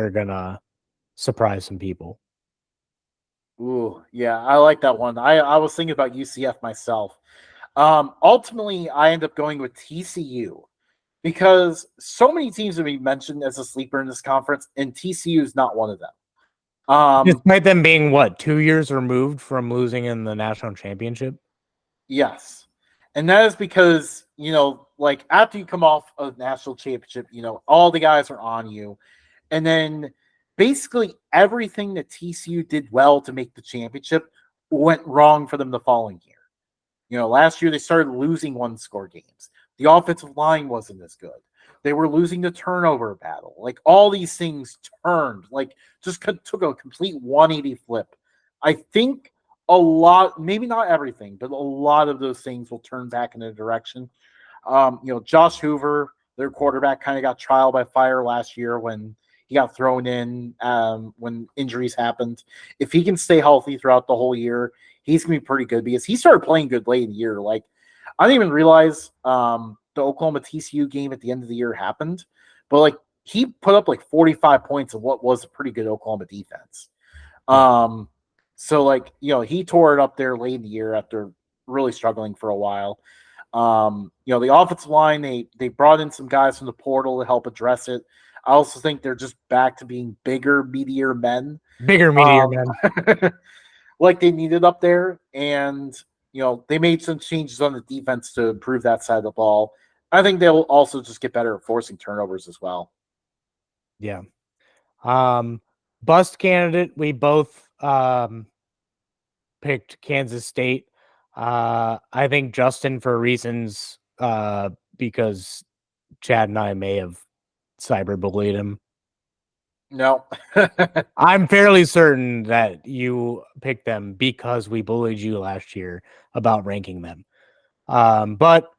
gonna surprise some people. Ooh, yeah, I like that one. I was thinking about UCF myself. Ultimately, I end up going with TCU because so many teams have been mentioned as a sleeper in this conference, and TCU is not one of them. Despite them being what, 2 years removed from losing in the national championship? Yes. And that is because, like after you come off a national championship, all the guys are on you. And then basically everything that TCU did well to make the championship went wrong for them the following year. Last year they started losing one score games. The offensive line wasn't as good. They were losing the turnover battle. Like all these things turned, like just took a complete 180 flip. I think a lot, maybe not everything, but a lot of those things will turn back in a direction. Josh Hoover, their quarterback, kind of got trial by fire last year when he got thrown in when injuries happened. If he can stay healthy throughout the whole year, he's gonna be pretty good because he started playing good late in the year. Like I didn't even realize the Oklahoma TCU game at the end of the year happened, but like he put up like 45 points of what was a pretty good Oklahoma defense. Yeah. So like he tore it up there late in the year after really struggling for a while. The offensive line, they brought in some guys from the portal to help address it. I also think they're just back to being bigger, meatier men. Bigger, meteor man. Like they needed up there. And, they made some changes on the defense to improve that side of the ball. I think they'll also just get better at forcing turnovers as well. Yeah. Bust candidate, we both picked Kansas State. I think Justin, for reasons because Chad and I may have cyberbullied him. No. I'm fairly certain that you picked them because we bullied you last year about ranking them. But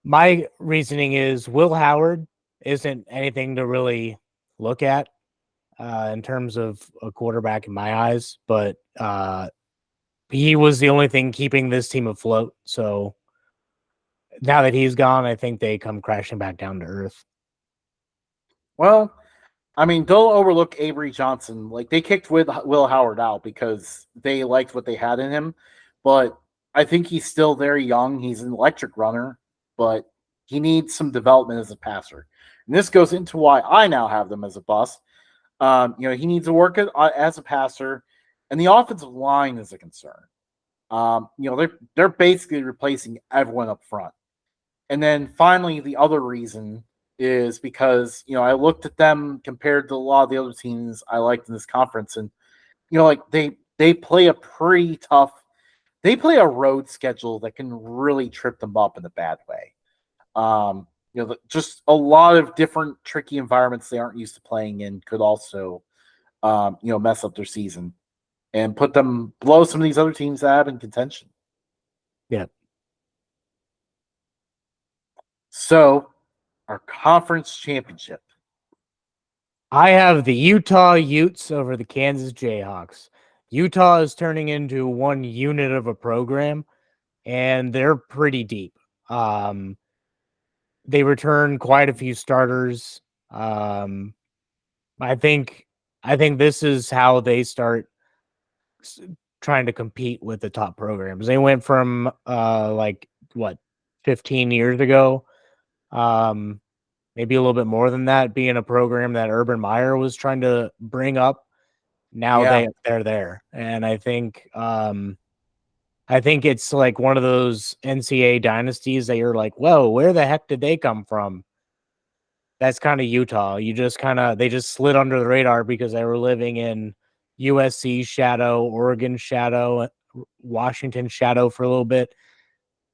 my reasoning is Will Howard isn't anything to really look at in terms of a quarterback in my eyes, but he was the only thing keeping this team afloat. So now that he's gone, I think they come crashing back down to earth. Well, I mean, don't overlook Avery Johnson. Like they kicked Will Howard out because they liked what they had in him, but I think he's still very young. He's an electric runner, but he needs some development as a passer. And this goes into why I now have them as a bust. He needs to work as a passer, and the offensive line is a concern. They're basically replacing everyone up front. And then finally, the other reason is because I looked at them compared to a lot of the other teams I liked in this conference, and like they play a pretty tough. They play a road schedule that can really trip them up in a bad way. Just a lot of different tricky environments they aren't used to playing in could also, mess up their season and put them below some of these other teams that have in contention. Yeah. So, our conference championship. I have the Utah Utes over the Kansas Jayhawks. Utah is turning into one unit of a program, and they're pretty deep. They return quite a few starters. I think this is how they start trying to compete with the top programs. They went from 15 years ago, maybe a little bit more than that, being a program that Urban Meyer was trying to bring up. Now they're there, and I think it's like one of those NCAA dynasties that you're like, whoa, where the heck did they come from? That's kind of Utah. They just slid under the radar because they were living in USC shadow, Oregon shadow, Washington shadow for a little bit.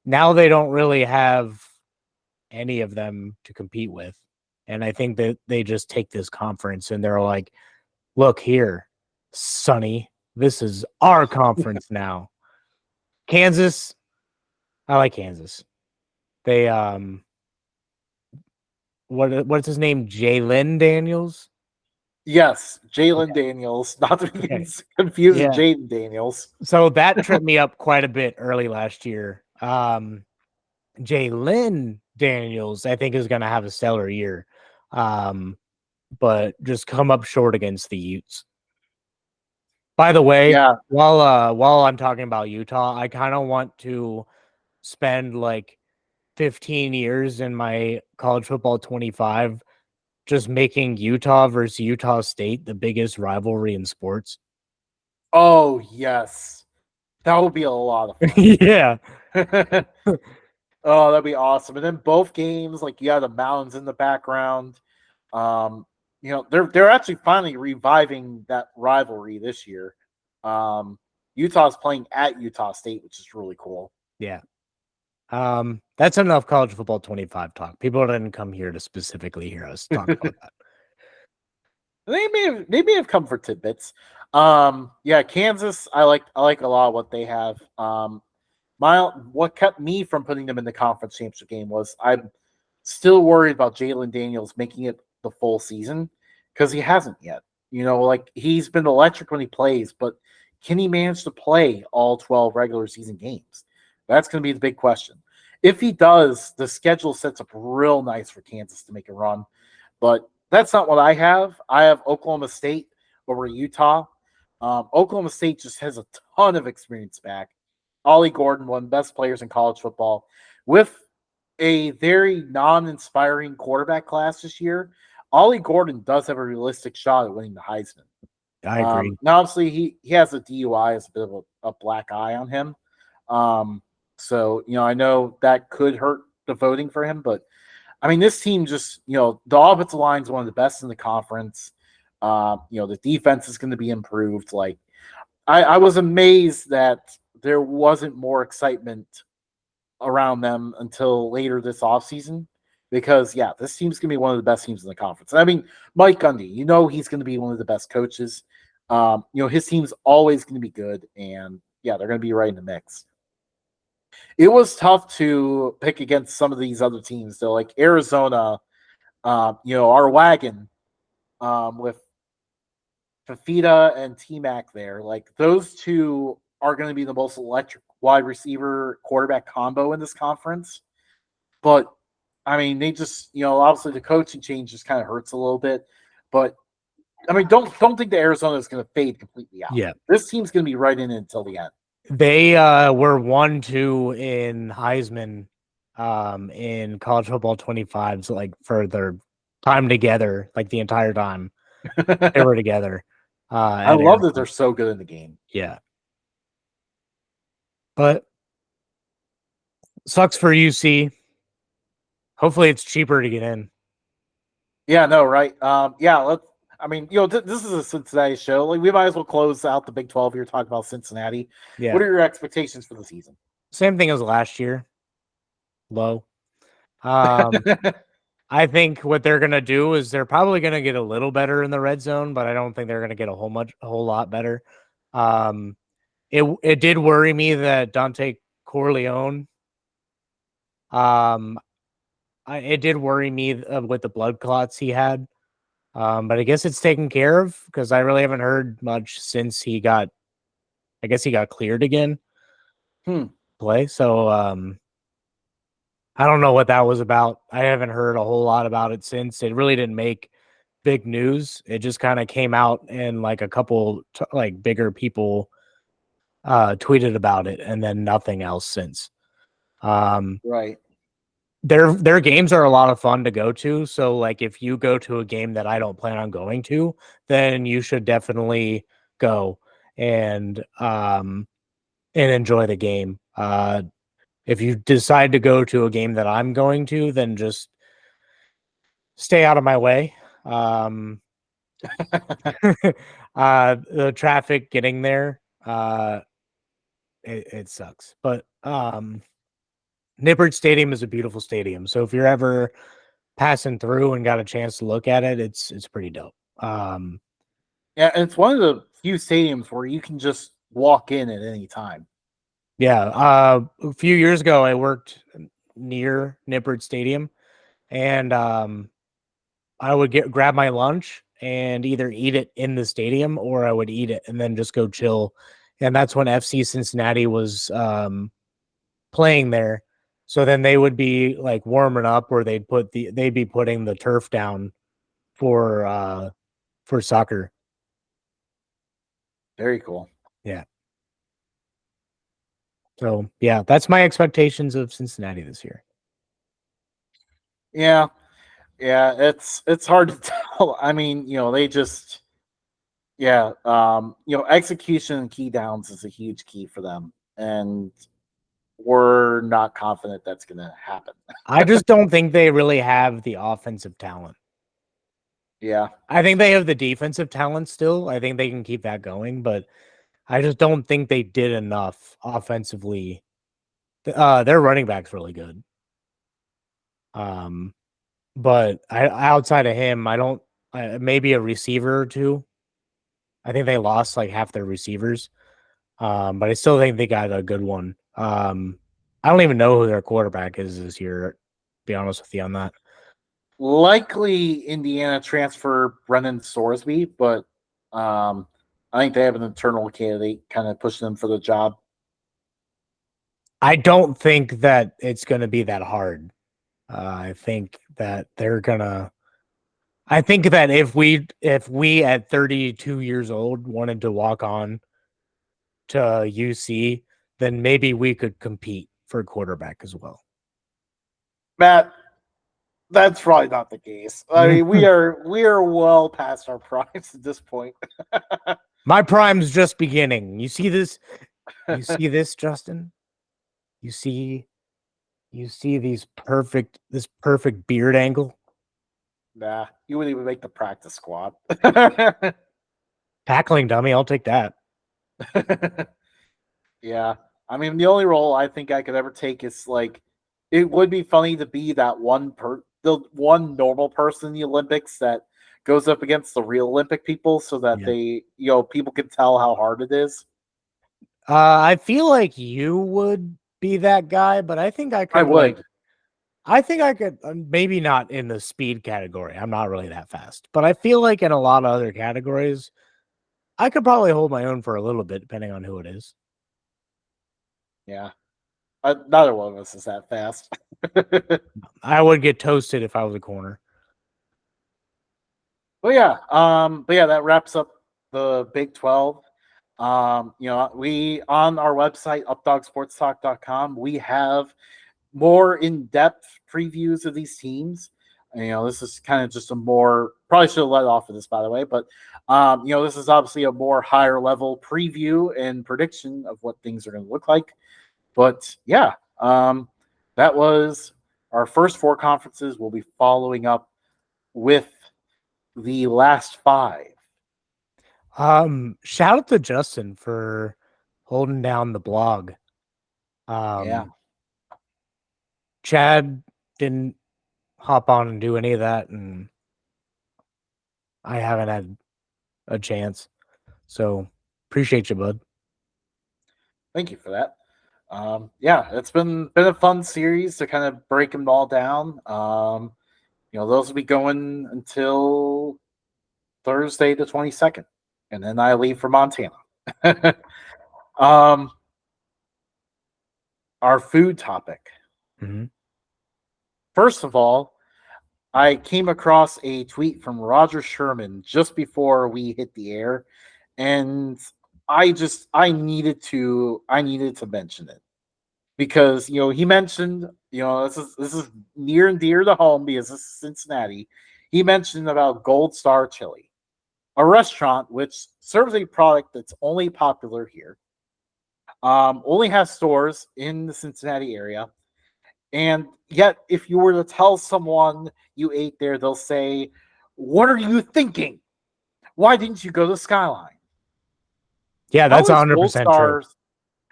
Now they don't really have any of them to compete with. And I think that they just take this conference and they're like, look here, Sonny, this is our conference now. Kansas, I like Kansas. They what's his name? Jalen Daniels? Yes, Jalen Daniels, not to be confused with Jaden Daniels. So that tripped me up quite a bit early last year. Jalen Daniels, I think, is going to have a stellar year, but just come up short against the Utes. By the way, while I'm talking about Utah, I kind of want to spend like 15 years in my college football 25 just making Utah versus Utah State the biggest rivalry in sports. Oh yes, that would be a lot of fun. Yeah. Oh, that'd be awesome. And then both games, like you have the mountains in the background. Um, they're actually finally reviving that rivalry this year. Um, Utah's playing at Utah State, which is really cool. Yeah. That's enough college football 25 talk. People didn't come here to specifically hear us talk about that. They may have come for tidbits. Yeah, Kansas, I like a lot of what they have. What kept me from putting them in the conference championship game was I'm still worried about Jalen Daniels making it the full season because he hasn't yet. Like he's been electric when he plays, but can he manage to play all 12 regular season games? That's going to be the big question. If he does, the schedule sets up real nice for Kansas to make a run. But that's not what I have. I have Oklahoma State over Utah. Oklahoma State just has a ton of experience back. Ollie Gordon, one of the best players in college football, with a very non-inspiring quarterback class this year. Ollie Gordon does have a realistic shot at winning the Heisman. I agree. Now, obviously, he has a DUI as a bit of a black eye on him. So, I know that could hurt the voting for him, but I mean, this team just, the offensive line is one of the best in the conference. The defense is going to be improved. Like, I was amazed that there wasn't more excitement around them until later this offseason because, yeah, this team's going to be one of the best teams in the conference. I mean, Mike Gundy, he's going to be one of the best coaches. His team's always going to be good, and, yeah, they're going to be right in the mix. It was tough to pick against some of these other teams, though, like Arizona, our wagon with Fafita and T-Mac there. Like, those two are going to be the most electric wide receiver quarterback combo in this conference. But, I mean, they just, obviously the coaching change just kind of hurts a little bit. But, I mean, don't think that Arizona is going to fade completely out. Yeah. This team's going to be right in it until the end. They were 1-2 in Heisman in college football 25s, like for their time together, like the entire time they were together. I love that they're so good in the game. Yeah. But sucks for UC. Hopefully it's cheaper to get in. Yeah, no, right. Yeah, this is a Cincinnati show. Like, we might as well close out the Big 12 here, talk about Cincinnati. Yeah. What are your expectations for the season? Same thing as last year. Low. I think what they're gonna do is they're probably gonna get a little better in the red zone, but I don't think they're gonna get a whole lot better. It did worry me that Dante Corleone. It did worry me with the blood clots he had. But I guess it's taken care of because I really haven't heard much since he got. I guess he got cleared again. Play. So I don't know what that was about. I haven't heard a whole lot about it since. It really didn't make big news. It just kind of came out and like a couple like bigger people tweeted about it and then nothing else since. Right. Their games are a lot of fun to go to. So like if you go to a game that I don't plan on going to, then you should definitely go and enjoy the game. If you decide to go to a game that I'm going to, then just stay out of my way. The traffic getting there, it sucks. But Nippert Stadium is a beautiful stadium. So if you're ever passing through and got a chance to look at it, it's pretty dope. Yeah, and it's one of the few stadiums where you can just walk in at any time. Yeah. A few years ago I worked near Nippert Stadium and I would grab my lunch and either eat it in the stadium or I would eat it and then just go chill. And that's when FC Cincinnati was playing there. So then they would be like warming up where they'd be putting the turf down for soccer. Very cool. Yeah. So yeah, that's my expectations of Cincinnati this year. Yeah, yeah, it's hard to tell. I mean, they just execution and key downs is a huge key for them, and we're not confident that's going to happen. I just don't think they really have the offensive talent. Yeah, I think they have the defensive talent still. I think they can keep that going, but I just don't think they did enough offensively. Their running back's really good. But outside of him, I don't. Maybe a receiver or two. I think they lost like half their receivers. But I still think they got a good one. I don't even know who their quarterback is this year. To be honest with you on that. likely Indiana transfer Brennan Sorsby, but I think they have an internal candidate kind of pushing them for the job. I don't think that it's going to be that hard. I think that they're gonna. I think that if we at 32 years old wanted to walk on to UC, then maybe we could compete for quarterback as well. Matt, that's probably not the case. I mean, we are well past our primes at this point. My prime's just beginning. You see this? You see this, Justin? You see this perfect beard angle? Nah, you wouldn't even make the practice squad. Tackling dummy, I'll take that. Yeah. I mean, the only role I think I could ever take is like it would be funny to be that the one normal person in the Olympics that goes up against the real Olympic people so that Yeah. they, people can tell how hard it is. I feel like you would be that guy, but I think I I could would. maybe not in the speed category. I'm not really that fast, but I feel like in a lot of other categories, I could probably hold my own for a little bit, depending on who it is. Yeah. Neither one of us is that fast. I would get toasted if I was a corner. But yeah, that wraps up the Big 12. We on our website, updogsportstalk.com, we have more in-depth previews of these teams. This is kind of just a more probably should have let off of this, by the way, but this is obviously a more higher level preview and prediction of what things are going to look like. But yeah, that was our first four conferences. We'll be following up with the last five. Shout out to Justin for holding down the blog. Yeah. Chad didn't hop on and do any of that, and I haven't had a chance. So appreciate you, bud. Thank you for that. It's been a fun series to kind of break them all down. Those will be going until Thursday the 22nd, and then I leave for Montana. Our food topic. Mm-hmm. First of all, I came across a tweet from Roger Sherman just before we hit the air, and I needed to mention it because he mentioned this is near and dear to home because this is Cincinnati. He mentioned about Gold Star Chili, a restaurant which serves a product that's only popular here, only has stores in the Cincinnati area, and yet if you were to tell someone you ate there, they'll say, "What are you thinking? Why didn't you go to Skyline?" Yeah, How that's is Gold 100% true. Stars?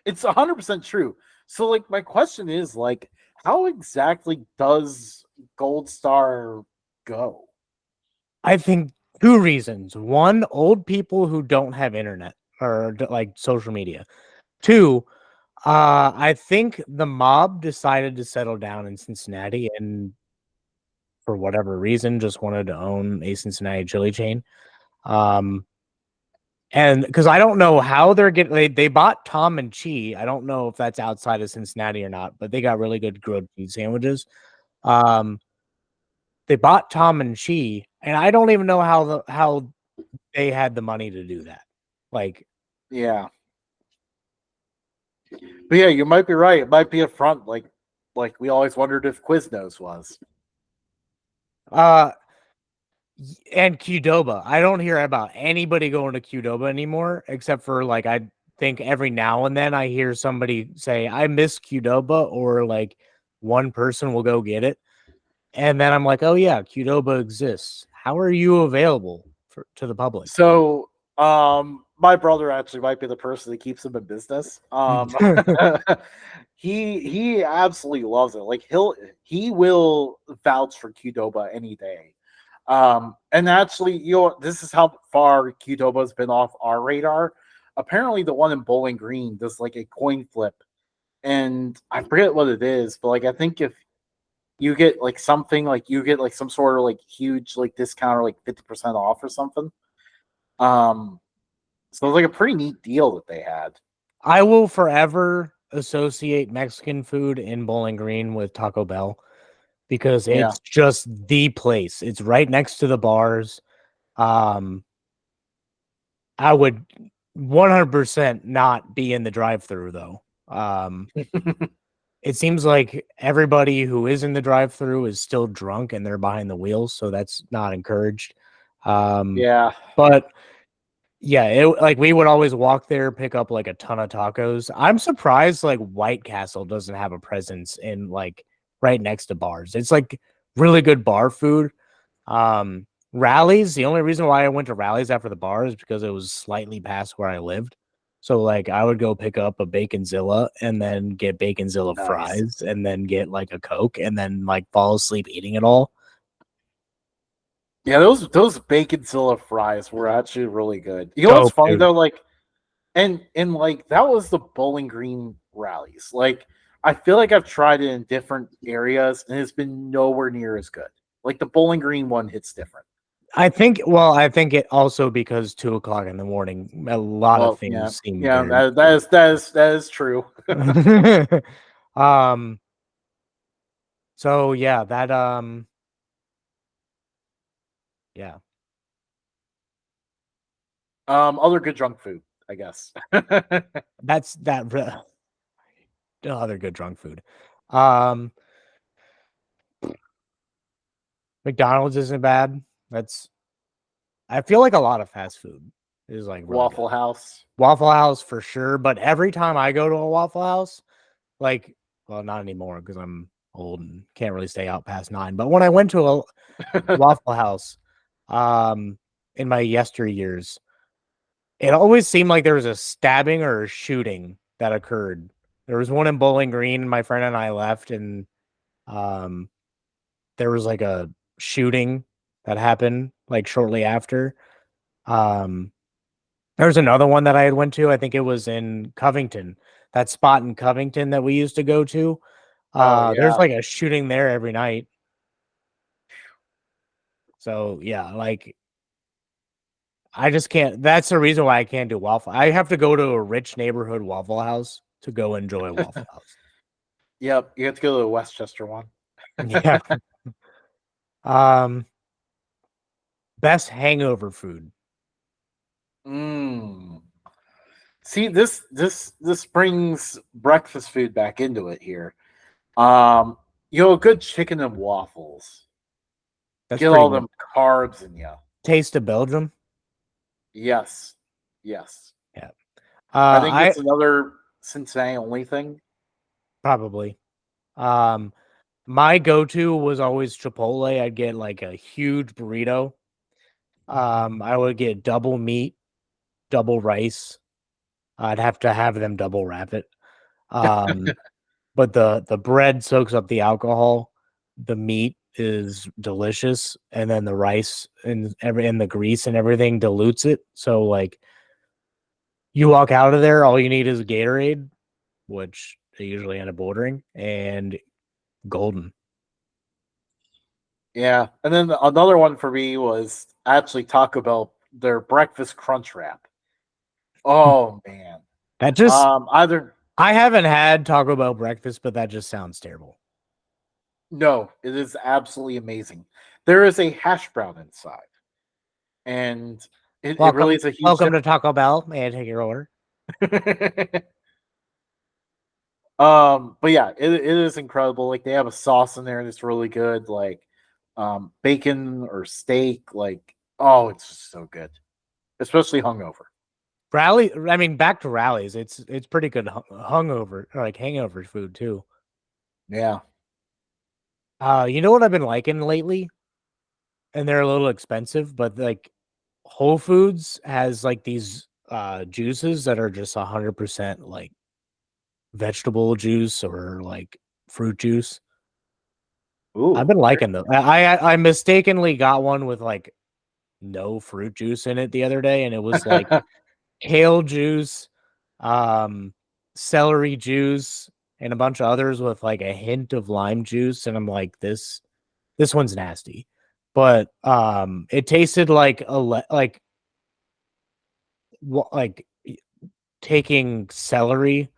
It's 100% true. So, like, my question is, like, how exactly does Gold Star go? I think two reasons. One, old people who don't have internet or like social media. Two, I think the mob decided to settle down in Cincinnati and for whatever reason just wanted to own a Cincinnati chili chain. And because I don't know how they're getting, they bought Tom and Chi. I don't know if that's outside of Cincinnati or not, but they got really good grilled cheese sandwiches. They bought Tom and Chi, and I don't even know how they had the money to do that. Like, Yeah. But yeah, you might be right. It might be a front, like we always wondered if Quiznos was. Uh, and Qdoba. I don't hear about anybody going to Qdoba anymore, except for like I think every now and then I hear somebody say I miss Qdoba, or like one person will go get it, and then I'm like, oh yeah, Qdoba exists. How are you available to the public? So, my brother actually might be the person that keeps him in business. He absolutely loves it. Like he will vouch for Qdoba any day. And actually, this is how far Qdoba's been off our radar. Apparently, the one in Bowling Green does like a coin flip, and I forget what it is, but like I think if you get like something, like you get like some sort of like huge like discount or like 50% off or something. Um, so it was like a pretty neat deal that they had. I will forever associate Mexican food in Bowling Green with Taco Bell because Yeah. it's just the place. It's right next to the bars. Um, I would 100% not be in the drive-through though. It seems like everybody who is in the drive-through is still drunk and they're behind the wheels, so that's not encouraged. Yeah. But yeah, like we would always walk there, pick up like a ton of tacos. I'm surprised like White Castle doesn't have a presence in like right next to bars. It's like really good bar food. Rallies, the only reason why I went to Rallies after the bar is because it was slightly past where I lived. So like I would go pick up a Baconzilla and then get Baconzilla Nice. fries and then get like a Coke and then like fall asleep eating it all. Yeah, those baconzilla fries were actually really good. You know what's Dope, funny dude. though? Like, and like that was the Bowling Green rallies. Like, I feel like I've tried it in different areas and it's been nowhere near as good. Like the Bowling Green one hits different. I think it also because 2 o'clock in the morning, a lot of Well, yeah, things seem yeah, very that is true. um so yeah, that yeah, Other good junk food, I guess. that's that other good drunk food. Um McDonald's isn't bad. That's I feel like a lot of fast food is like really good. Waffle House. Waffle House for sure, but every time I go to a Waffle House, like well, not anymore because I'm old and can't really stay out past 9. But when I went to a Waffle House, um, in my yesteryears, it always seemed like there was a stabbing or a shooting that occurred. There was one in Bowling Green. My friend and I left, and um, there was like a shooting that happened like shortly after. Um, there was another one that I had went to. I think it was in Covington, that spot in Covington that we used to go to. Oh There's yeah. like a shooting there every night. So yeah, like I just can't. That's the reason why I can't do Waffle. I have to go to a rich neighborhood Waffle House to go enjoy Waffle House. Yep, you have to go to the Westchester one. Yeah. Um, best hangover food. Mm. See, this brings breakfast food back into it here. A good chicken and waffles. That's Get pretty all good. them carbs in you. Taste of Belgium. Yes, yes. Yeah. I think I it's another Cincinnati only thing. probably. Um, my go-to was always Chipotle. I'd get like a huge burrito. I would get double meat, double rice. I'd have to have them double wrap it. Um, but the bread soaks up the alcohol. The meat is delicious, and then the rice and the grease and everything dilutes it. So like you walk out of there, all you need is a Gatorade, which they usually end up ordering, and golden. Yeah, and then another one for me was actually Taco Bell, their breakfast crunch wrap. Oh man. That just Either I haven't had Taco Bell breakfast, but that just sounds terrible. no, it is absolutely amazing. There is a hash brown inside, and it really Welcome, is a huge welcome to difference. Taco Bell. May I take your order? But yeah, it is incredible. Like they have a sauce in there that's really good, like bacon or steak. Like, oh, it's just so good, especially hungover. Rally, I mean, back to rallies. It's pretty good hungover or like hangover food too. Yeah. You know what I've been liking lately? And they're a little expensive, but like Whole Foods has like these juices that are just 100% like vegetable juice or like fruit juice. I've Ooh. been liking them. I mistakenly got one with like no fruit juice in it the other day, and it was like kale juice, um, celery juice, and a bunch of others with like a hint of lime juice. And I'm like, this one's nasty. But it tasted like like taking celery,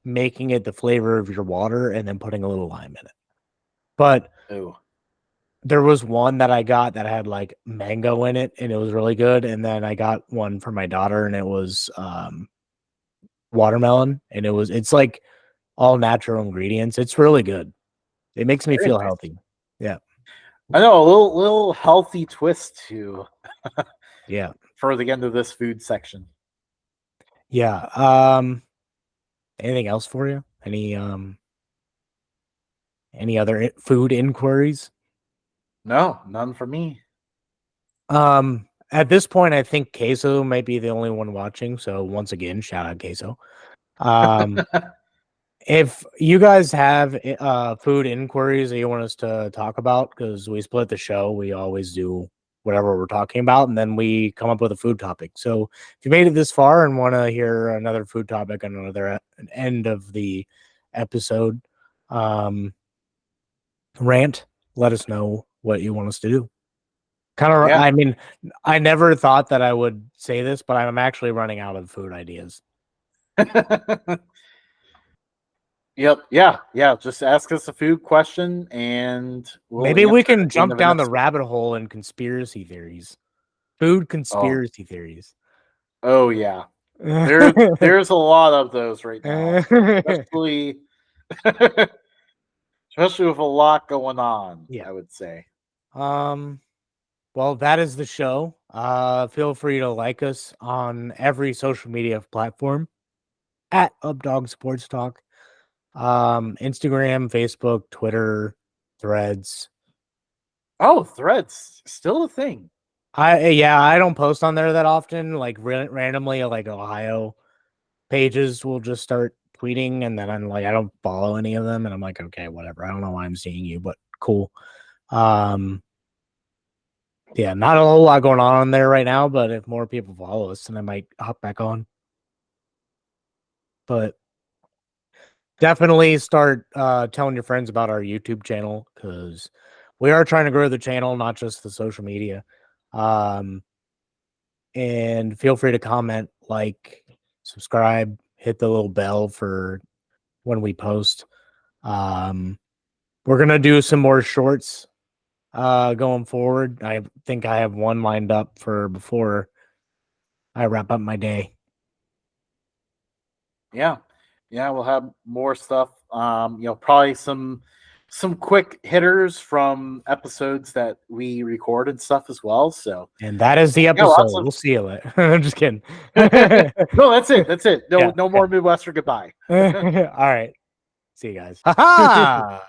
making it the flavor of your water, and then putting a little lime in it. But Ooh. there was one that I got that had like mango in it, and it was really good. And then I got one for my daughter, and it was watermelon, and it's like all natural ingredients. It's really good. It makes me Very feel nice. healthy. Yeah. I know, a little healthy twist to Yeah. for the end of this food section. Yeah. Anything else for you? Any other food inquiries? No, none for me. At this point, I think Queso might be the only one watching. So once again, shout out Queso. Um, if you guys have food inquiries that you want us to talk about, because we split the show, we always do whatever we're talking about, and then we come up with a food topic. So if you made it this far and want to hear another food topic on another end of the episode, um, rant, let us know what you want us to do. Kind of, Yeah. I mean, I never thought that I would say this, but I'm actually running out of food ideas. Yep. Yeah. Yeah. Just ask us a food question and we'll Maybe we answer it can at the end jump of an down the episode. rabbit hole in conspiracy theories, food Oh, conspiracy theories. oh yeah. There's a lot of those right now, especially especially with a lot going on, Yeah. I would say. Um. Well, that is the show. Feel free to like us on every social media platform at Updog Sports Talk. Instagram, Facebook, Twitter, Threads. Oh, threads still a thing. I don't post on there that often. Like randomly, like Ohio pages will just start tweeting, and then I'm like, I don't follow any of them, and I'm like, okay, whatever. I don't know why I'm seeing you, but cool. Um, yeah, not a whole lot going on there right now, but if more people follow us, then I might hop back on. But definitely start telling your friends about our YouTube channel because we are trying to grow the channel, not just the social media. Um, and feel free to comment, like, subscribe, hit the little bell for when we post. Um, we're gonna do some more shorts going forward. I think I have one lined up for before I wrap up my day. Yeah. Yeah, we'll have more stuff. Probably some quick hitters from episodes that we record and stuff as well. So And that is the yeah, lots episode. of We'll see you later. I'm just kidding. no, that's it. That's it. No, Yeah. no more Midwestern goodbye. All right. See you guys. Ha ha!